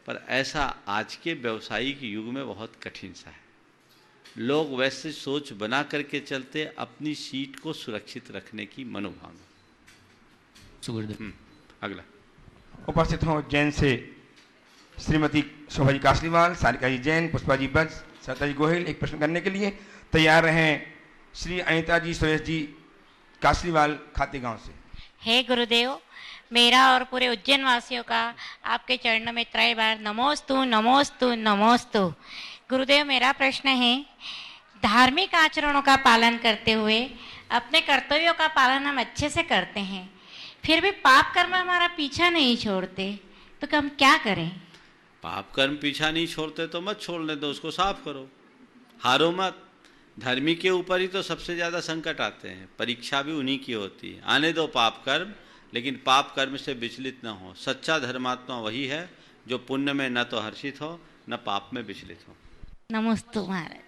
पर ऐसा आज के व्यवसायिक युग में बहुत कठिन सा है। लोग वैसे सोच बना करके चलते अपनी सीट को सुरक्षित रखने की मनोभावना। अगला उपस्थित हो जैन से श्रीमती शोभा जी कासलीवाल, सारिका जी जैन, पुष्पा जी बज, सताजी गोहिल एक प्रश्न करने के लिए तैयार रहें। श्री अनिता जी सुरेश जी कासलीवाल खाते गांव से। हे गुरुदेव, मेरा और पूरे उज्जैन वासियों का आपके चरणों में त्रय बार नमोस्तु नमोस्तु नमोस्तु। गुरुदेव, मेरा प्रश्न है, धार्मिक आचरणों का पालन करते हुए अपने कर्तव्यों का पालन हम अच्छे से करते हैं, फिर भी पाप कर्म हमारा पीछा नहीं छोड़ते, तो हम क्या करें? पाप कर्म पीछा नहीं छोड़ते तो मत छोड़ने दो, उसको साफ करो, हारो मत। धर्मी के ऊपर ही तो सबसे ज़्यादा संकट आते हैं, परीक्षा भी उन्हीं की होती है। आने दो पाप कर्म, लेकिन पाप कर्म से विचलित न हो। सच्चा धर्मात्मा वही है जो पुण्य में न तो हर्षित हो न पाप में विचलित हो। नमस्ते महाराज।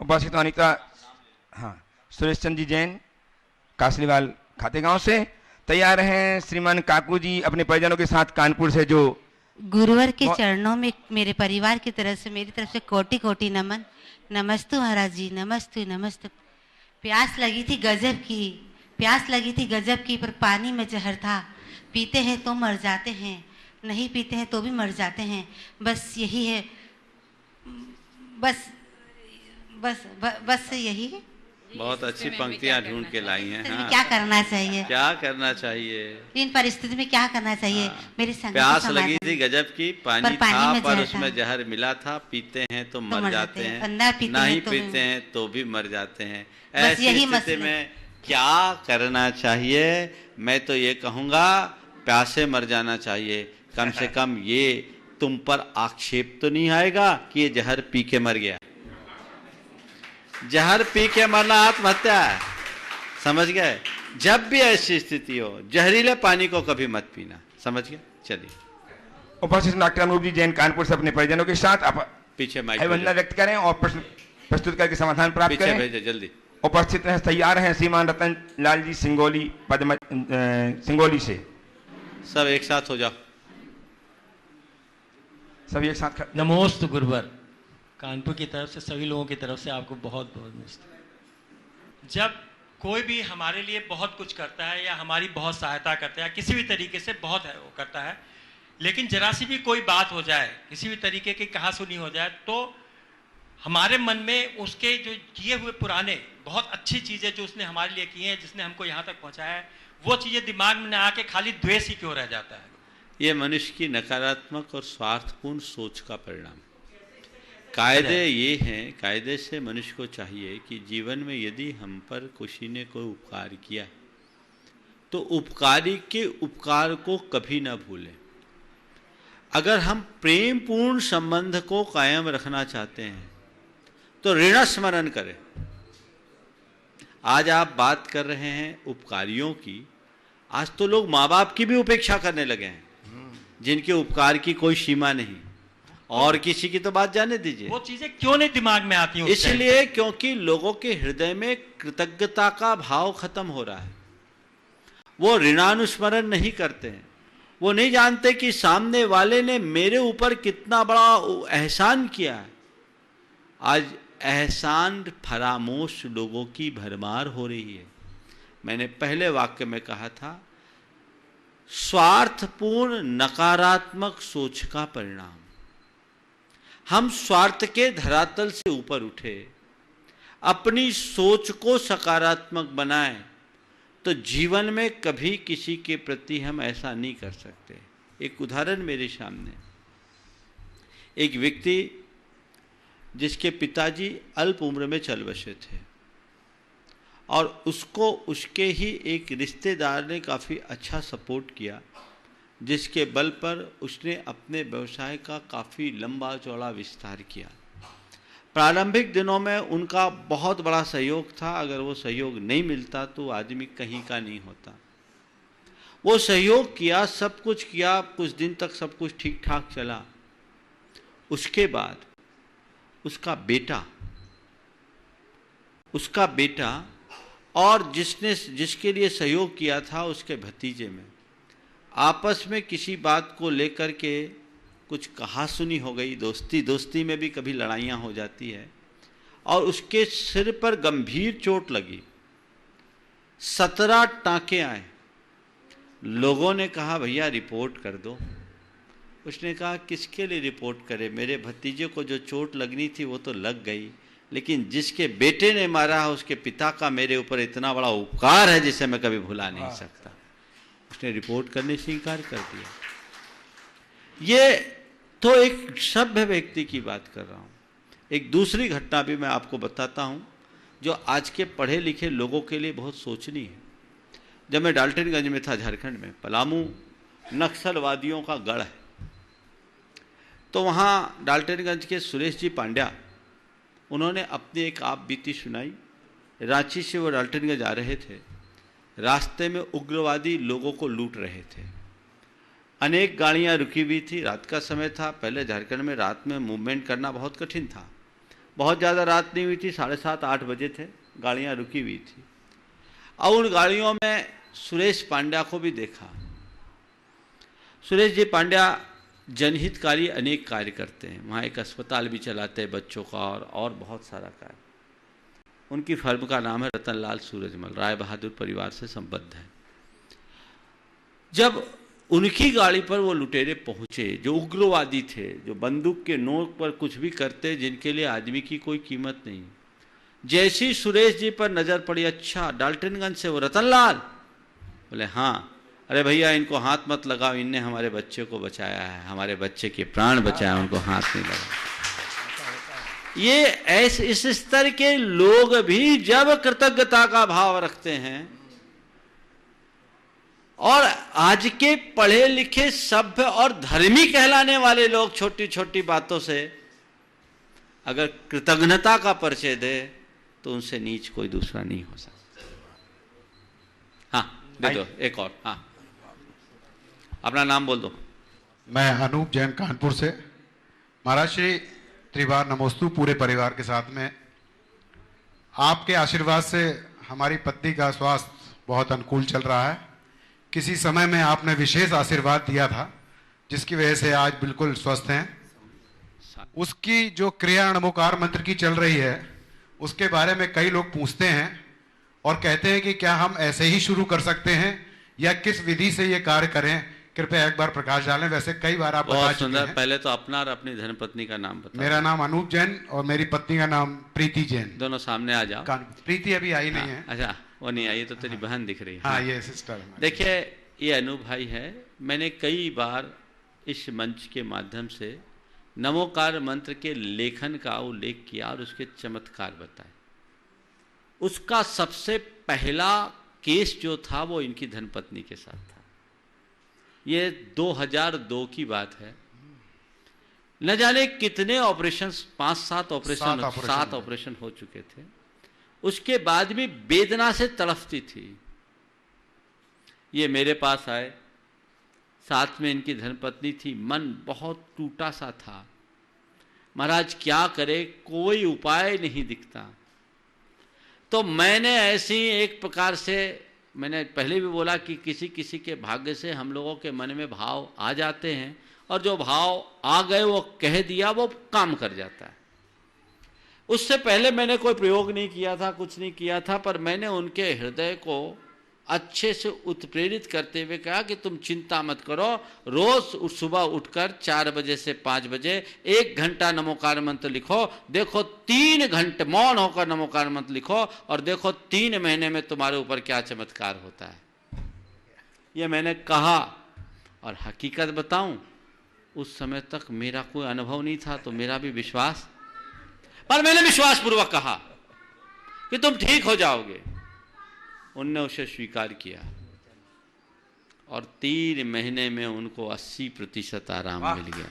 उपस्थित अनिता हाँ सुरेश चंद जी जैन कासलीवाल खाते गांव से। तैयार हैं श्रीमान काकू जी अपने परिजनों के साथ कानपुर से, जो गुरुवर के चरणों में मेरे परिवार की तरफ से, मेरी तरफ से कोटि कोटि नमन। नमस्तु महाराज जी, नमस्तु नमस्तु। प्यास लगी थी गजब की, प्यास लगी थी गजब की, पर पानी में जहर था। पीते हैं तो मर जाते हैं, नहीं पीते हैं तो भी मर जाते हैं। बस यही है, बस बस बस यही है। बहुत अच्छी पंक्तियां ढूंढ के लाई हैं। हाँ। क्या करना चाहिए? क्या करना चाहिए इन परिस्थिति में? क्या करना चाहिए? मेरी संगत प्यास लगी थी गजब की, पानी था पर उसमें जहर मिला था। पीते हैं तो मर जाते हैं, नहीं पीते हैं तो भी मर जाते हैं। ऐसी स्थिति में क्या करना चाहिए? मैं तो ये कहूँगा प्यासे मर जाना चाहिए। कम से कम ये तुम पर आक्षेप तो नहीं आएगा कि ये जहर पी के मर गया। जहर पी के मरना आत्महत्या है, समझ गए? जब भी ऐसी स्थिति हो जहरीले पानी को कभी मत पीना, समझ गए? चलिए। उपस्थित डॉक्टर अनूप जी जैन कानपुर से अपने परिजनों के साथ आप पीछे अभिवंदना व्यक्त करें और प्रश्न प्रस्तुत करके समाधान प्राप्त करें। भेजे जल्दी। उपस्थित रहे, तैयार हैं श्रीमान रतन लाल जी सिंगोली सिंगोली से। सब एक साथ हो जाओ, सब एक साथ। नमोस्तु गुरुवर। कानपुर की तरफ से सभी लोगों की तरफ से आपको बहुत बहुत नमस्ते। जब कोई भी हमारे लिए बहुत कुछ करता है या हमारी बहुत सहायता करता है, किसी भी तरीके से बहुत है वो करता है, लेकिन जरा सी भी कोई बात हो जाए, किसी भी तरीके की कहासुनी हो जाए, तो हमारे मन में उसके जो किए हुए पुराने बहुत अच्छी चीज़ें जो उसने हमारे लिए की हैं, जिसने हमको यहाँ तक पहुँचाया है, वो चीज़ें दिमाग में आके खाली द्वेष ही क्यों रह जाता है। ये मनुष्य की नकारात्मक और स्वार्थपूर्ण सोच का परिणाम। कायदे ये हैं, कायदे से मनुष्य को चाहिए कि जीवन में यदि हम पर किसी ने कोई उपकार किया तो उपकारी के उपकार को कभी ना भूलें। अगर हम प्रेम पूर्ण संबंध को कायम रखना चाहते हैं तो ऋण स्मरण करें। आज आप बात कर रहे हैं उपकारियों की, आज तो लोग माँ बाप की भी उपेक्षा करने लगे हैं, जिनके उपकार की कोई सीमा नहीं। और किसी की तो बात जाने दीजिए। वो चीजें क्यों नहीं दिमाग में आती हैं? इसलिए क्योंकि लोगों के हृदय में कृतज्ञता का भाव खत्म हो रहा है। वो ऋणानुस्मरण नहीं करते हैं, वो नहीं जानते कि सामने वाले ने मेरे ऊपर कितना बड़ा एहसान किया है। आज एहसान फरामोश लोगों की भरमार हो रही है। मैंने पहले वाक्य में कहा था, स्वार्थपूर्ण नकारात्मक सोच का परिणाम। हम स्वार्थ के धरातल से ऊपर उठे, अपनी सोच को सकारात्मक बनाएं, तो जीवन में कभी किसी के प्रति हम ऐसा नहीं कर सकते। एक उदाहरण मेरे सामने, एक व्यक्ति जिसके पिताजी अल्प उम्र में चल बसे थे और उसको उसके ही एक रिश्तेदार ने काफ़ी अच्छा सपोर्ट किया, जिसके बल पर उसने अपने व्यवसाय का काफ़ी लंबा चौड़ा विस्तार किया। प्रारंभिक दिनों में उनका बहुत बड़ा सहयोग था, अगर वो सहयोग नहीं मिलता तो आदमी कहीं का नहीं होता। वो सहयोग किया, सब कुछ किया, कुछ दिन तक सब कुछ ठीक ठाक चला। उसके बाद उसका बेटा और जिसके लिए सहयोग किया था उसके भतीजे में आपस में किसी बात को लेकर के कुछ कहासुनी हो गई। दोस्ती में भी कभी लड़ाइयाँ हो जाती है और उसके सिर पर गंभीर चोट लगी, 17 टांके आए। लोगों ने कहा भैया रिपोर्ट कर दो। उसने कहा किसके लिए रिपोर्ट करे, मेरे भतीजे को जो चोट लगनी थी वो तो लग गई, लेकिन जिसके बेटे ने मारा है उसके पिता का मेरे ऊपर इतना बड़ा उपकार है जिसे मैं कभी भुला नहीं सकता। उसने रिपोर्ट करने से इनकार कर दिया। ये तो एक सभ्य व्यक्ति की बात कर रहा हूँ। एक दूसरी घटना भी मैं आपको बताता हूँ जो आज के पढ़े लिखे लोगों के लिए बहुत सोचनीय है। जब मैं डाल्टनगंज में था, झारखंड में, पलामू नक्सलवादियों का गढ़ है, तो वहाँ डाल्टनगंज के सुरेश जी पांड्या, उन्होंने अपनी एक आप बीती सुनाई। रांची से वो डाल्टनगंज आ रहे थे, रास्ते में उग्रवादी लोगों को लूट रहे थे, अनेक गाड़ियाँ रुकी हुई थी, रात का समय था। पहले झारखंड में रात में मूवमेंट करना बहुत कठिन था, बहुत ज़्यादा रात नहीं हुई थी, 7:30-8 बजे थे, गाड़ियाँ रुकी हुई थी। और उन गाड़ियों में सुरेश पांड्या को भी देखा। सुरेश जी पांड्या जनहितकारी अनेक कार्य करते हैं, वहाँ एक अस्पताल भी चलाते हैं बच्चों का और बहुत सारा कार्य। उनकी फर्म का नाम है रतनलाल सूरजमल, राय बहादुर परिवार से संबद्ध है। जब उनकी गाड़ी पर वो लुटेरे पहुँचे, जो उग्रवादी थे, जो बंदूक के नोक पर कुछ भी करते, जिनके लिए आदमी की कोई कीमत नहीं, जैसी सुरेश जी पर नज़र पड़ी, अच्छा डाल्टनगंज से वो रतनलाल, बोले हाँ, अरे भैया इनको हाथ मत लगाओ, इनने हमारे बच्चे को बचाया है, हमारे बच्चे के प्राण बचाया, उनको हाथ नहीं लगाओ। ये ऐसे इस स्तर के लोग भी जब कृतज्ञता का भाव रखते हैं, और आज के पढ़े लिखे सभ्य और धर्मी कहलाने वाले लोग छोटी छोटी बातों से अगर कृतज्ञता का परिचय दे तो उनसे नीच कोई दूसरा नहीं हो सकता। हाँ दे दो एक और। हाँ अपना नाम बोल दो। मैं अनूप जैन कानपुर से। महाराज श्री त्रिवार नमोस्तु पूरे परिवार के साथ में। आपके आशीर्वाद से हमारी पत्नी का स्वास्थ्य बहुत अनुकूल चल रहा है। किसी समय में आपने विशेष आशीर्वाद दिया था जिसकी वजह से आज बिल्कुल स्वस्थ हैं। उसकी जो क्रिया अणमुकार मंत्र की चल रही है उसके बारे में कई लोग पूछते हैं और कहते हैं कि क्या हम ऐसे ही शुरू कर सकते हैं या किस विधि से ये कार्य करें, कृपया एक बार प्रकाश डालें। वैसे कई बार आप बता चुके हैं। पहले तो अपना और अपनी धर्मपत्नी का नाम बताओ। मेरा नाम अनूप जैन और मेरी पत्नी का नाम प्रीति जैन। दोनों सामने आ जाओ। प्रीति अभी आई नहीं है। अच्छा वो नहीं आई, तो तेरी बहन दिख रही है। हाँ ये सिस्टर। देखिए ये अनूप भाई है। मैंने कई बार इस मंच के माध्यम से नमोकार मंत्र के लेखन का उल्लेख किया और उसके चमत्कार बताए। उसका सबसे पहला केस जो था वो इनकी धर्मपत्नी के साथ था। ये 2002 की बात है। न जाने कितने ऑपरेशन, 5-7 ऑपरेशन, 7 ऑपरेशन हो चुके थे। उसके बाद भी वेदना से तड़फती थी। ये मेरे पास आए, साथ में इनकी धर्मपत्नी थी। मन बहुत टूटा सा था। महाराज क्या करे, कोई उपाय नहीं दिखता। तो मैंने ऐसी एक प्रकार से, मैंने पहले भी बोला कि किसी किसी के भाग्य से हम लोगों के मन में भाव आ जाते हैं और जो भाव आ गए वो कह दिया, वो काम कर जाता है। उससे पहले मैंने कोई प्रयोग नहीं किया था, कुछ नहीं किया था, पर मैंने उनके हृदय को अच्छे से उत्प्रेरित करते हुए कहा कि तुम चिंता मत करो, रोज सुबह उठकर 4 बजे से 5 बजे 1 घंटा नमोकार मंत्र लिखो। देखो 3 घंटे मौन होकर नमोकार मंत्र लिखो और देखो 3 महीने में तुम्हारे ऊपर क्या चमत्कार होता है। ये मैंने कहा और हकीकत बताऊं, उस समय तक मेरा कोई अनुभव नहीं था, तो मेरा भी विश्वास, पर मैंने विश्वास पूर्वक कहा कि तुम ठीक हो जाओगे। उनने उसे स्वीकार किया और 3 महीने में उनको 80% आराम मिल गया।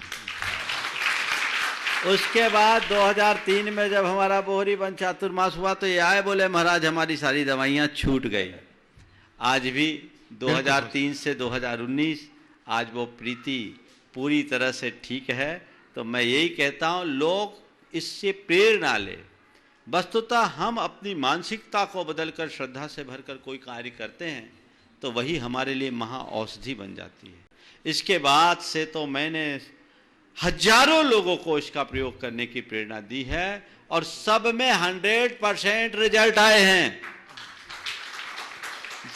उसके बाद 2003 में जब हमारा बोहरी वन चातुर्मास हुआ तो ये आए, बोले महाराज हमारी सारी दवाइयाँ छूट गई। आज भी 2003 से 2019 आज वो प्रीति पूरी तरह से ठीक है। तो मैं यही कहता हूँ लोग इससे प्रेरणा ले। वस्तुतः हम अपनी मानसिकता को बदलकर श्रद्धा से भरकर कोई कार्य करते हैं तो वही हमारे लिए महा औषधि बन जाती है। इसके बाद से तो मैंने हजारों लोगों को इसका प्रयोग करने की प्रेरणा दी है और सब में 100% रिजल्ट आए हैं।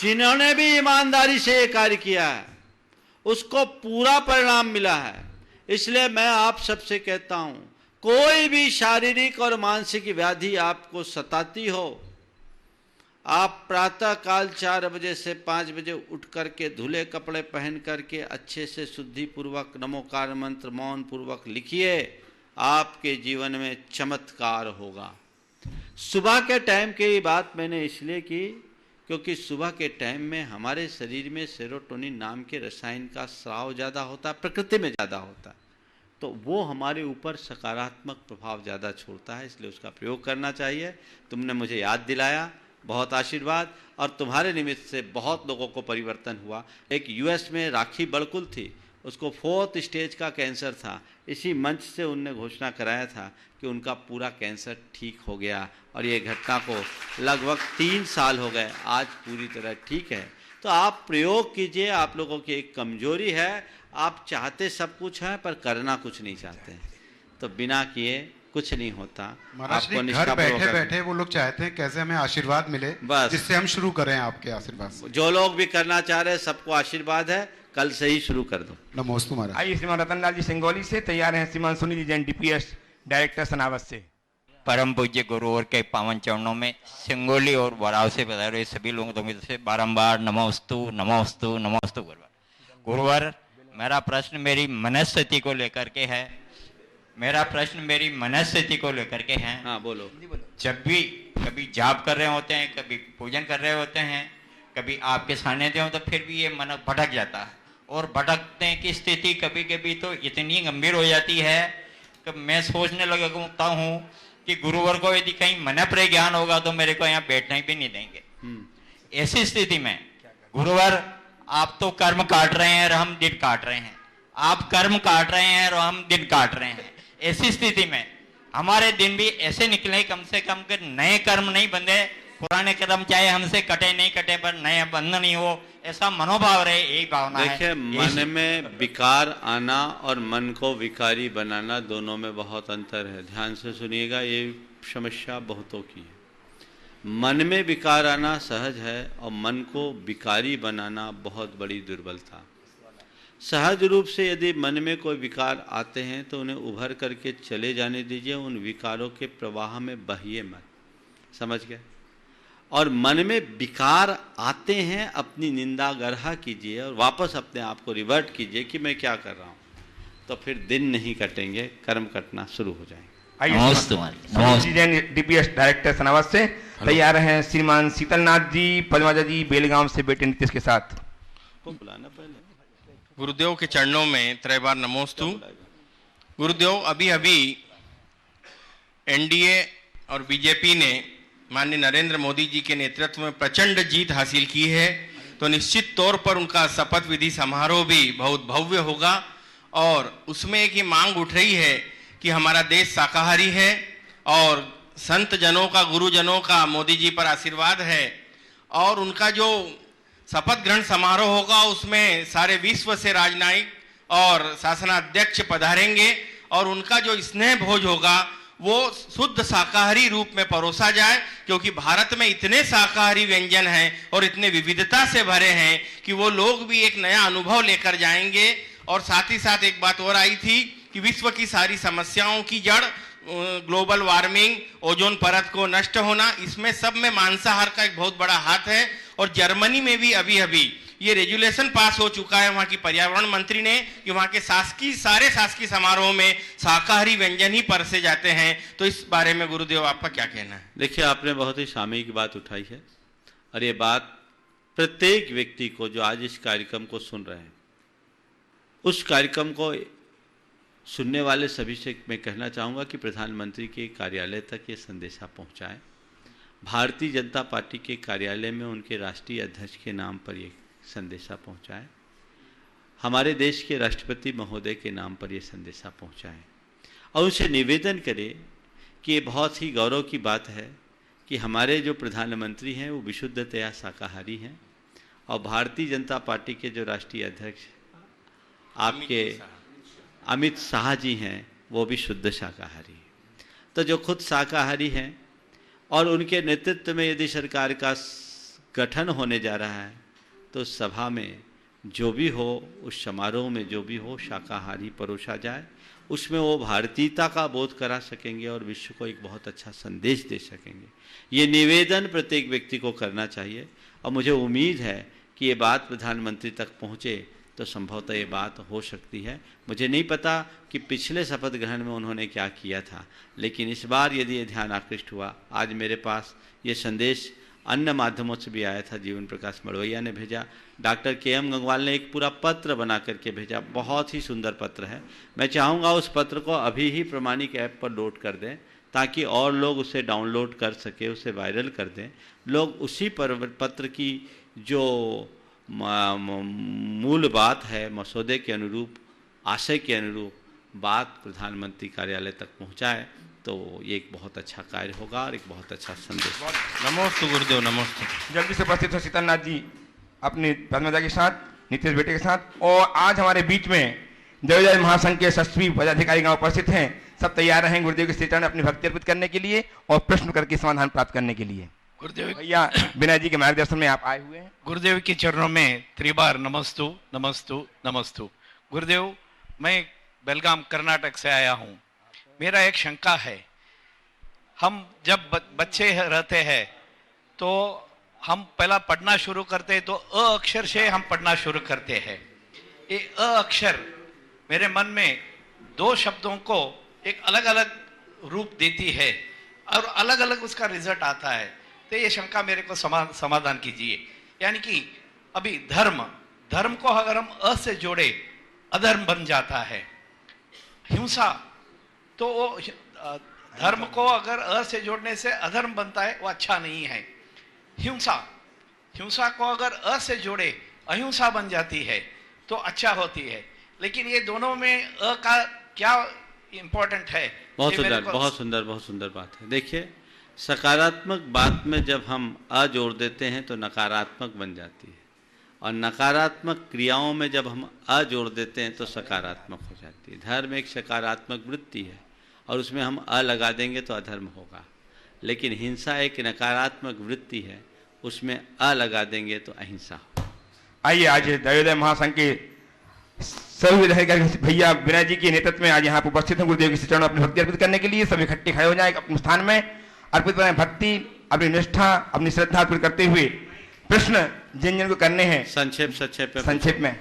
जिन्होंने भी ईमानदारी से ये कार्य किया है उसको पूरा परिणाम मिला है। इसलिए मैं आप सबसे कहता हूं, कोई भी शारीरिक और मानसिक व्याधि आपको सताती हो, आप प्रातः काल 4 बजे से 5 बजे उठ करके धुले कपड़े पहन करके अच्छे से शुद्धि पूर्वक नमोकार मंत्र मौन पूर्वक लिखिए, आपके जीवन में चमत्कार होगा। सुबह के टाइम की बात मैंने इसलिए की क्योंकि सुबह के टाइम में हमारे शरीर में सेरोटोनिन नाम के रसायन का स्राव ज़्यादा होता है, प्रकृति में ज़्यादा होता है, तो वो हमारे ऊपर सकारात्मक प्रभाव ज़्यादा छोड़ता है, इसलिए उसका प्रयोग करना चाहिए। तुमने मुझे याद दिलाया, बहुत आशीर्वाद, और तुम्हारे निमित्त से बहुत लोगों को परिवर्तन हुआ। एक यूएस में राखी बड़कुल थी, उसको 4th स्टेज का कैंसर था, इसी मंच से उनने घोषणा कराया था कि उनका पूरा कैंसर ठीक हो गया, और ये घटना को लगभग 3 साल हो गए, आज पूरी तरह ठीक है। तो आप प्रयोग कीजिए, आप लोगों की एक कमजोरी है, आप चाहते सब कुछ है पर करना कुछ नहीं चाहते, तो बिना किए कुछ नहीं होता। आपको घर बैठे बैठे वो लोग चाहते हैं कैसे हमें आशीर्वाद मिले, बस जिससे हम शुरू करें आपके आशीर्वाद से। जो लोग भी करना चाह रहे हैं सबको आशीर्वाद है, कल से ही शुरू कर दो। नमोस्तु महाराज। आइए श्रीमान रतनलाल जी सिंगोली से तैयार हैं, श्रीमान सुनील जैन डीपीएस डायरेक्टर सनावत से। परम पूज्य गुरुवर के पावन चरणों में सिंगोली और बराव से बता रहे सभी लोगों से बारंबार नमोस्तु नमोस्तु नमोस्तु गुरुवर। गुरुवर, मेरा प्रश्न मेरी मनस्थिति को लेकर के है, मेरा प्रश्न मेरी मनस्थिति को लेकर के है। हाँ बोलो। जब भी कभी जाप कर रहे होते हैं, कभी पूजन कर रहे होते हैं, कभी आपके सानिध्य हो, तो फिर भी ये मन भटक जाता है, और भटकने की स्थिति कभी कभी तो इतनी गंभीर हो जाती है कि मैं सोचने लगता हूँ कि गुरुवर को यदि कहीं मन पर ज्ञान होगा तो मेरे को यहाँ बैठने भी नहीं देंगे। ऐसी स्थिति में गुरुवर, आप तो कर्म काट रहे हैं और हम दिन काट रहे हैं, आप कर्म काट रहे हैं और हम दिन काट रहे हैं। ऐसी स्थिति में हमारे दिन भी ऐसे निकले कम से कम कि नए कर्म नहीं बंधे, पुराने कर्म चाहे हमसे कटे नहीं कटे पर नए बंध नहीं हो, ऐसा मनोभाव रहे, यही भावना है। देखिए, मन में विकार आना और मन को विकारी बनाना दोनों में बहुत अंतर है, ध्यान से सुनिएगा, ये समस्या बहुतों की है। मन में विकार आना सहज है और मन को विकारी बनाना बहुत बड़ी दुर्बलता। सहज रूप से यदि मन में कोई विकार आते हैं तो उन्हें उभर करके चले जाने दीजिए, उन विकारों के प्रवाह में बहिए मत, समझ गए। और मन में विकार आते हैं, अपनी निंदा गरहा कीजिए और वापस अपने आप को रिवर्ट कीजिए कि मैं क्या कर रहा हूँ, तो फिर दिन नहीं कटेंगे, कर्म कटना शुरू हो जाएंगे। डीपीएस डायरेक्टर सनावत से तैयार हैं श्रीमान शीतलनाथ जी पदमाजा जी बेलगांव से बेटे नीतीश के साथ। बुलाना पहले। गुरुदेव के चरणों में त्रैबार नमोस्तु। गुरुदेव, अभी अभी एनडीए और बीजेपी ने माननीय नरेंद्र मोदी जी के नेतृत्व में प्रचंड जीत हासिल की है, तो निश्चित तौर पर उनका शपथ विधि समारोह भी बहुत भव्य होगा, और उसमें एक ही मांग उठ रही है कि हमारा देश शाकाहारी है और संत जनों का, गुरुजनों का मोदी जी पर आशीर्वाद है, और उनका जो शपथ ग्रहण समारोह होगा उसमें सारे विश्व से राजनयिक और शासनाध्यक्ष पधारेंगे, और उनका जो स्नेह भोज होगा वो शुद्ध शाकाहारी रूप में परोसा जाए, क्योंकि भारत में इतने शाकाहारी व्यंजन हैं और इतने विविधता से भरे हैं कि वो लोग भी एक नया अनुभव लेकर जाएंगे। और साथ ही साथ एक बात और आई थी कि विश्व की सारी समस्याओं की जड़ ग्लोबल वार्मिंग, ओजोन परत को नष्ट होना, इसमें सब में मांसाहार का एक बहुत बड़ा हाथ है। और जर्मनी में भी अभी अभी ये रेजुलेशन पास हो चुका है वहाँ की पर्यावरण मंत्री ने कि वहाँ के सारे शासकीय समारोह में शाकाहारी व्यंजन ही परसे जाते हैं। तो इस बारे में गुरुदेव आपका क्या कहना है? देखिए, आपने बहुत ही सामयिक बात उठाई है, और ये बात प्रत्येक व्यक्ति को जो आज इस कार्यक्रम को सुन रहे हैं, उस कार्यक्रम को सुनने वाले सभी से मैं कहना चाहूँगा कि प्रधानमंत्री के कार्यालय तक ये संदेशा पहुँचाएं। भारतीय जनता पार्टी के कार्यालय में उनके राष्ट्रीय अध्यक्ष के नाम पर ये संदेशा पहुँचाएं। हमारे देश के राष्ट्रपति महोदय के नाम पर ये संदेशा पहुँचाएं, और उनसे निवेदन करें कि ये बहुत ही गौरव की बात है कि हमारे जो प्रधानमंत्री हैं वो विशुद्धतया शाकाहारी हैं, और भारतीय जनता पार्टी के जो राष्ट्रीय अध्यक्ष आपके अमित शाह जी हैं वो भी शुद्ध शाकाहारी हैं। तो जो खुद शाकाहारी हैं और उनके नेतृत्व में यदि सरकार का गठन होने जा रहा है तो सभा में जो भी हो उस समारोह में जो भी हो शाकाहारी परोसा जाए, उसमें वो भारतीयता का बोध करा सकेंगे और विश्व को एक बहुत अच्छा संदेश दे सकेंगे। ये निवेदन प्रत्येक व्यक्ति को करना चाहिए और मुझे उम्मीद है कि ये बात प्रधानमंत्री तक पहुँचे तो संभवतः ये बात हो सकती है। मुझे नहीं पता कि पिछले शपथ ग्रहण में उन्होंने क्या किया था, लेकिन इस बार यदि ये ध्यान आकृष्ट हुआ, आज मेरे पास ये संदेश अन्य माध्यमों से भी आया था, जीवन प्रकाश मड़वैया ने भेजा, डॉक्टर के.एम. गंगवाल ने एक पूरा पत्र बना करके भेजा, बहुत ही सुंदर पत्र है। मैं चाहूँगा उस पत्र को अभी ही प्रमाणिक ऐप पर लोड कर दें ताकि और लोग उसे डाउनलोड कर सके, उसे वायरल कर दें। लोग उसी पत्र की जो मूल बात है, मसौदे के अनुरूप, आशय के अनुरूप बात प्रधानमंत्री कार्यालय तक पहुँचाए तो ये एक बहुत अच्छा कार्य होगा और एक बहुत अच्छा संदेश। नमोस्तु गुरुदेव, नमोस्तु। जल्दी से उपस्थित हो शीतलनाथ जी अपनी पद्मजा के साथ, नीतीश बेटे के साथ। और आज हमारे बीच में जय महासंघ के यशस्वी पदाधिकारी उपस्थित हैं। सब तैयार हैं गुरुदेव के श्री चरण अपनी भक्ति अर्पित करने के लिए और प्रश्न करके समाधान प्राप्त करने के लिए। गुरुदेव भैया विनय जी के मार्गदर्शन में आप आए हुए हैं। गुरुदेव के चरणों में त्रिबार नमस्तु नमस्तु नमस्तु। गुरुदेव, मैं बेलगाम कर्नाटक से आया हूँ। मेरा एक शंका है, हम जब बच्चे रहते हैं तो हम पहला पढ़ना शुरू करते हैं तो अ अक्षर से हम पढ़ना शुरू करते हैं। ये अ अक्षर मेरे मन में दो शब्दों को एक अलग अलग रूप देती है और अलग अलग उसका रिजल्ट आता है। तो ये शंका मेरे को समाधान कीजिए। यानी कि अभी धर्म को अगर हम अ से जोड़े अधर्म बन जाता है। हिंसा तो वो धर्म को अगर अ से जोड़ने से अधर्म बनता है, वो अच्छा नहीं है। हिंसा को अगर अ से जोड़े अहिंसा बन जाती है तो अच्छा होती है। लेकिन ये दोनों में अ का क्या इम्पोर्टेंट है? बहुत सुंदर बहुत सुंदर बात है। देखिए, सकारात्मक बात में जब हम अ जोड़ देते हैं तो नकारात्मक बन जाती है, और नकारात्मक क्रियाओं में जब हम अ जोड़ देते हैं तो सकारात्मक हो जाती है। धर्म एक सकारात्मक वृत्ति है और उसमें हम अ लगा देंगे तो अधर्म होगा, लेकिन हिंसा एक नकारात्मक वृत्ति है, उसमें अ लगा देंगे तो अहिंसा। आइए आज दयोदय महासंघ के सभी भैया विनय जी के नेतृत्व में आज यहाँ पर उपस्थित हैं गुरुदेव के चरण अपनी भक्ति अर्पित करने के लिए। सभी इकट्ठे खड़े हो जाए अपने स्थान में, अर्पित करें भक्ति, अपनी निष्ठा, अपनी श्रद्धा अर्पित करते हुए प्रश्न जिन को करने हैं संक्षेप में।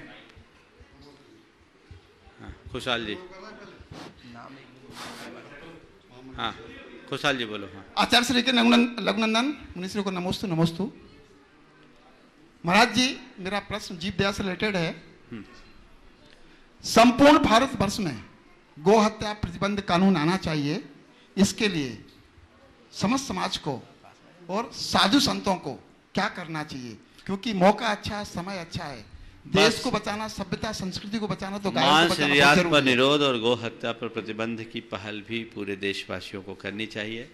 खुशहाल जी, हाँ खुशहाल जी बोलो। हाँ, आचार्य श्री के लघुनंदन मुनि श्री को नमोस्तु नमोस्तु। महाराज जी, मेरा प्रश्न जीव दया से रिलेटेड है। संपूर्ण भारतवर्ष में गो हत्या प्रतिबंध कानून आना चाहिए। इसके लिए समस्त समाज को और साधु संतों को क्या करना चाहिए? क्योंकि मौका अच्छा, समय अच्छा है। देश को बचाना, सभ्यता संस्कृति को बचाना तो मांस निर्यात पर निरोध और गो हत्या पर प्रतिबंध की पहल भी पूरे देशवासियों को करनी चाहिए।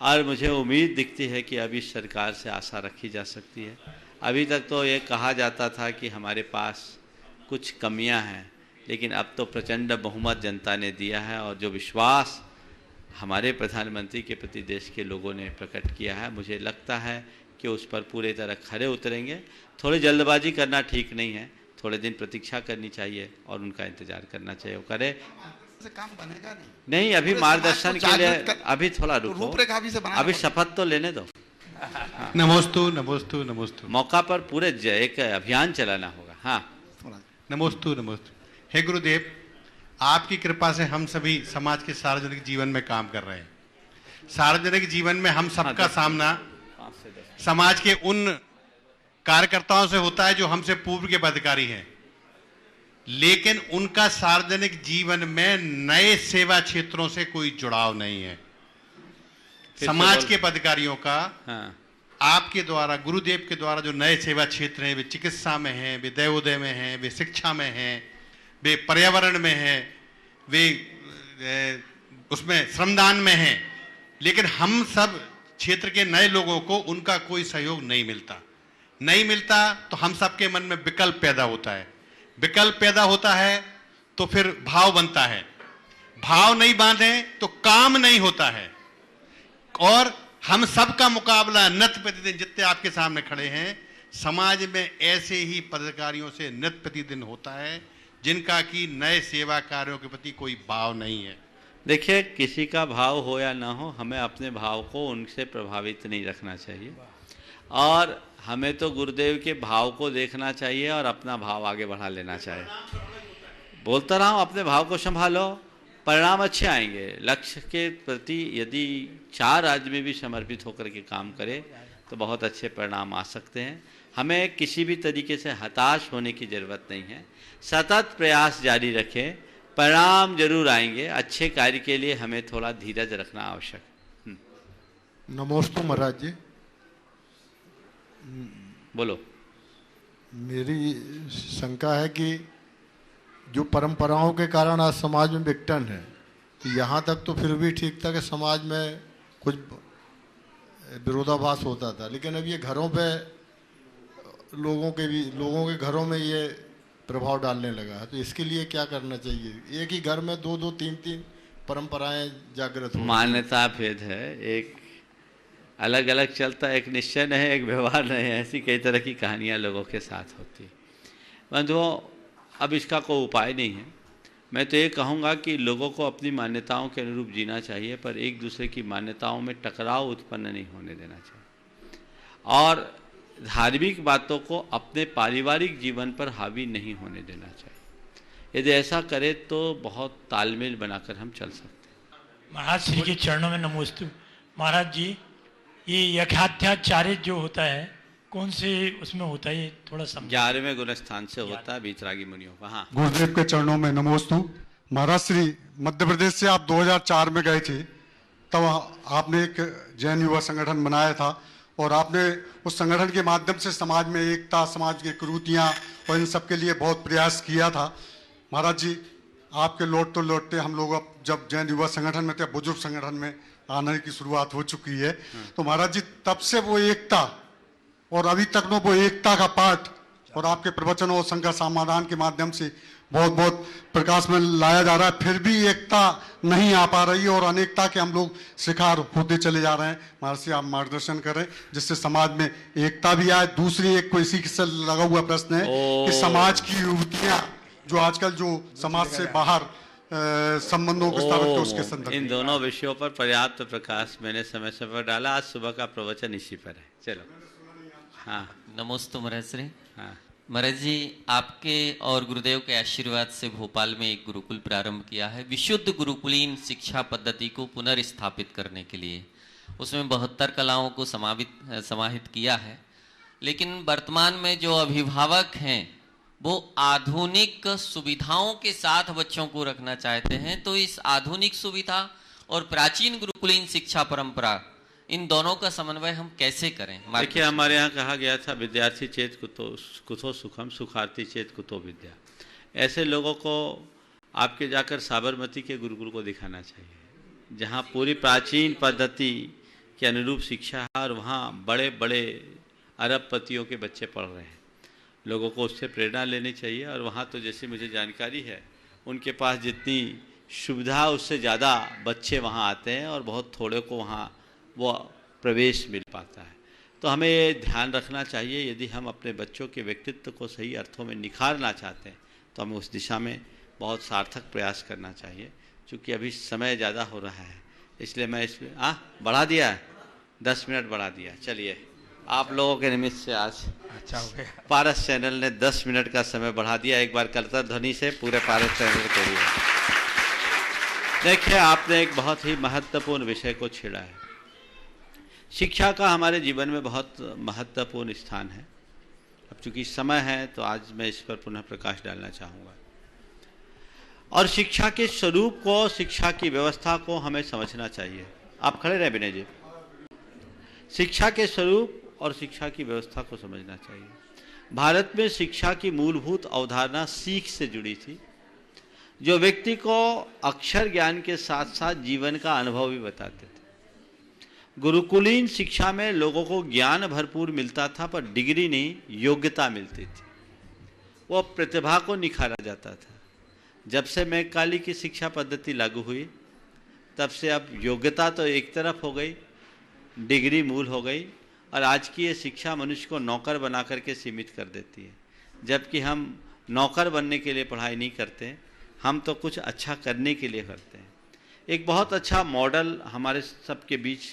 और मुझे उम्मीद दिखती है कि अभी सरकार से आशा रखी जा सकती है। अभी तक तो ये कहा जाता था कि हमारे पास कुछ कमियां हैं, लेकिन अब तो प्रचंड बहुमत जनता ने दिया है और जो विश्वास हमारे प्रधानमंत्री के प्रति देश के लोगों ने प्रकट किया है, मुझे लगता है कि उस पर पूरे तरह खरे उतरेंगे। थोड़ी जल्दबाजी करना ठीक नहीं है, थोड़े दिन प्रतीक्षा करनी चाहिए और उनका इंतजार करना चाहिए। वो करे काम बनेगा नहीं, अभी मार्गदर्शन के लिए अभी थोड़ा रुको, अभी शपथ तो लेने दो। नमोस्तु नमोस्तु नमोस्तु। मौका पर पूरे एक अभियान चलाना होगा। हाँ, नमोस्तु नमोस्तु। हे गुरुदेव, आपकी कृपा से हम सभी समाज के सार्वजनिक जीवन में काम कर रहे हैं। सार्वजनिक जीवन में हम सबका सामना समाज के उन कार्यकर्ताओं से होता है जो हमसे पूर्व के पदाधिकारी हैं, लेकिन उनका सार्वजनिक जीवन में नए सेवा क्षेत्रों से कोई जुड़ाव नहीं है। समाज के पदाधिकारियों का आपके द्वारा, गुरुदेव के द्वारा जो नए सेवा क्षेत्र हैं, वे चिकित्सा में हैं, वे दैवोदय में हैं, वे शिक्षा में हैं, वे पर्यावरण में हैं, वे उसमें श्रमदान में हैं, लेकिन हम सब क्षेत्र के नए लोगों को उनका कोई सहयोग नहीं मिलता तो हम सबके मन में विकल्प पैदा होता है। विकल्प पैदा होता है तो फिर भाव बनता है, भाव नहीं बांधे तो काम नहीं होता है। और हम सबका मुकाबला नित्य प्रतिदिन जितने आपके सामने खड़े हैं, समाज में ऐसे ही पदाधिकारियों से नित्य प्रतिदिन होता है जिनका कि नए सेवा कार्यों के प्रति कोई भाव नहीं है। देखिए, किसी का भाव हो या ना हो, हमें अपने भाव को उनसे प्रभावित नहीं रखना चाहिए और हमें तो गुरुदेव के भाव को देखना चाहिए और अपना भाव आगे बढ़ा लेना चाहिए। बोलता रहा हूँ, अपने भाव को संभालो, परिणाम अच्छे आएंगे। लक्ष्य के प्रति यदि 4 आदमी भी समर्पित होकर के काम करे तो बहुत अच्छे परिणाम आ सकते हैं। हमें किसी भी तरीके से हताश होने की ज़रूरत नहीं है, सतत प्रयास जारी रखें, परिणाम जरूर आएंगे। अच्छे कार्य के लिए हमें थोड़ा धीरज रखना आवश्यक। नमोस्तु महाराज जी। बोलो। मेरी शंका है कि जो परंपराओं के कारण आज समाज में विघटन है, तो यहाँ तक तो फिर भी ठीक था कि समाज में कुछ विरोधाभास होता था, लेकिन अब ये घरों पे लोगों के घरों में ये प्रभाव डालने लगा है। तो इसके लिए क्या करना चाहिए? एक ही घर में 2-2, 3-3 परंपराएं जागृत हो। मान्यता भेद है, एक अलग अलग चलता है, एक निश्चय नहीं है, एक व्यवहार नहीं है। ऐसी कई तरह की कहानियाँ लोगों के साथ होती। बंधुओं, अब इसका कोई उपाय नहीं है। मैं तो ये कहूँगा कि लोगों को अपनी मान्यताओं के अनुरूप जीना चाहिए, पर एक दूसरे की मान्यताओं में टकराव उत्पन्न नहीं होने देना चाहिए और धार्मिक बातों को अपने पारिवारिक जीवन पर हावी नहीं होने देना चाहिए। यदि ऐसा करे तो बहुत तालमेल बनाकर हम चल सकते हैं। महाराज श्री के चरणों में नमोस्तु। महाराज जी, ये यज्ञाध्याचार्य जो होता है, कौन से उसमें होता है, ये थोड़ा समझ। 11वें गुणस्थान से होता है, बीतरागी मुनियों का। हाँ, गुरुदेव के चरणों में नमोस्तु। महाराज श्री, मध्य प्रदेश से आप 2004 में गए थे, तब आपने एक जैन युवा संगठन बनाया था और आपने उस संगठन के माध्यम से समाज में एकता, समाज की कुरीतियाँ और इन सब के लिए बहुत प्रयास किया था। महाराज जी, आपके लौटते हम लोग अब जब जैन युवा संगठन में थे, बुजुर्ग संगठन में आने की शुरुआत हो चुकी है। तो महाराज जी, तब से वो एकता और अभी तक वो एकता का पाठ और आपके प्रवचनों और संघर्ष समाधान के माध्यम से बहुत बहुत प्रकाश में लाया जा रहा है, फिर भी एकता नहीं आ पा रही है और अनेकता के हम लोग शिकार होते चले जा रहे हैं। महर्षि, आप मार्गदर्शन करें जिससे समाज में एकता भी आए। दूसरी एक कोई इसी से लगा हुआ प्रश्न है कि समाज की युवतियाँ जो आजकल जो समाज से बाहर संबंधों को स्थापित है, उसके संदर्भ। इन दोनों विषयों पर पर्याप्त प्रकाश मैंने समय समय पर डाला। आज सुबह का प्रवचन इसी पर है। चलो। हाँ, नमोस्तु महाराज श्री। हाँ महाराज जी, आपके और गुरुदेव के आशीर्वाद से भोपाल में एक गुरुकुल प्रारंभ किया है विशुद्ध गुरुकुलीन शिक्षा पद्धति को पुनर्स्थापित करने के लिए। उसमें 72 कलाओं को समाहित किया है, लेकिन वर्तमान में जो अभिभावक हैं वो आधुनिक सुविधाओं के साथ बच्चों को रखना चाहते हैं। तो इस आधुनिक सुविधा और प्राचीन गुरुकुलीन शिक्षा परंपरा, इन दोनों का समन्वय हम कैसे करें? देखिए, हमारे यहाँ कहा गया था विद्यार्थी चेत कुतो सुखम, सुखार्थी चेत कुतो विद्या। ऐसे लोगों को आपके जाकर साबरमती के गुरुकुल को दिखाना चाहिए, जहाँ पूरी प्राचीन पद्धति के अनुरूप शिक्षा है और वहाँ बड़े बड़े अरबपतियों के बच्चे पढ़ रहे हैं। लोगों को उससे प्रेरणा लेनी चाहिए और वहाँ तो जैसे मुझे जानकारी है, उनके पास जितनी सुविधा उससे ज़्यादा बच्चे वहाँ आते हैं और बहुत थोड़े को वहाँ वो प्रवेश मिल पाता है। तो हमें ये ध्यान रखना चाहिए, यदि हम अपने बच्चों के व्यक्तित्व को सही अर्थों में निखारना चाहते हैं तो हमें उस दिशा में बहुत सार्थक प्रयास करना चाहिए। चूँकि अभी समय ज़्यादा हो रहा है, इसलिए मैं इसमें बढ़ा दिया है, 10 मिनट बढ़ा दिया। चलिए, आप लोगों के निमित्त से आज अच्छा हो गया। पारस चैनल ने 10 मिनट का समय बढ़ा दिया। एक बार करता ध्वनि से पूरे पारस चैनल के लिए। देखिए, आपने एक बहुत ही महत्वपूर्ण विषय को छेड़ा है। शिक्षा का हमारे जीवन में बहुत महत्वपूर्ण स्थान है। अब चूंकि समय है तो आज मैं इस पर पुनः प्रकाश डालना चाहूँगा। और शिक्षा के स्वरूप को, शिक्षा की व्यवस्था को हमें समझना चाहिए। आप खड़े रहे विनय जी। शिक्षा के स्वरूप और शिक्षा की व्यवस्था को समझना चाहिए। भारत में शिक्षा की मूलभूत अवधारणा सीख से जुड़ी थी, जो व्यक्ति को अक्षर ज्ञान के साथ साथ जीवन का अनुभव भी बताते थे। गुरुकुलीन शिक्षा में लोगों को ज्ञान भरपूर मिलता था, पर डिग्री नहीं, योग्यता मिलती थी। वो प्रतिभा को निखारा जाता था। जब से मैकाली की शिक्षा पद्धति लागू हुई, तब से अब योग्यता तो एक तरफ हो गई, डिग्री मूल हो गई और आज की ये शिक्षा मनुष्य को नौकर बना करके सीमित कर देती है, जबकि हम नौकर बनने के लिए पढ़ाई नहीं करते, हम तो कुछ अच्छा करने के लिए करते हैं। एक बहुत अच्छा मॉडल हमारे सबके बीच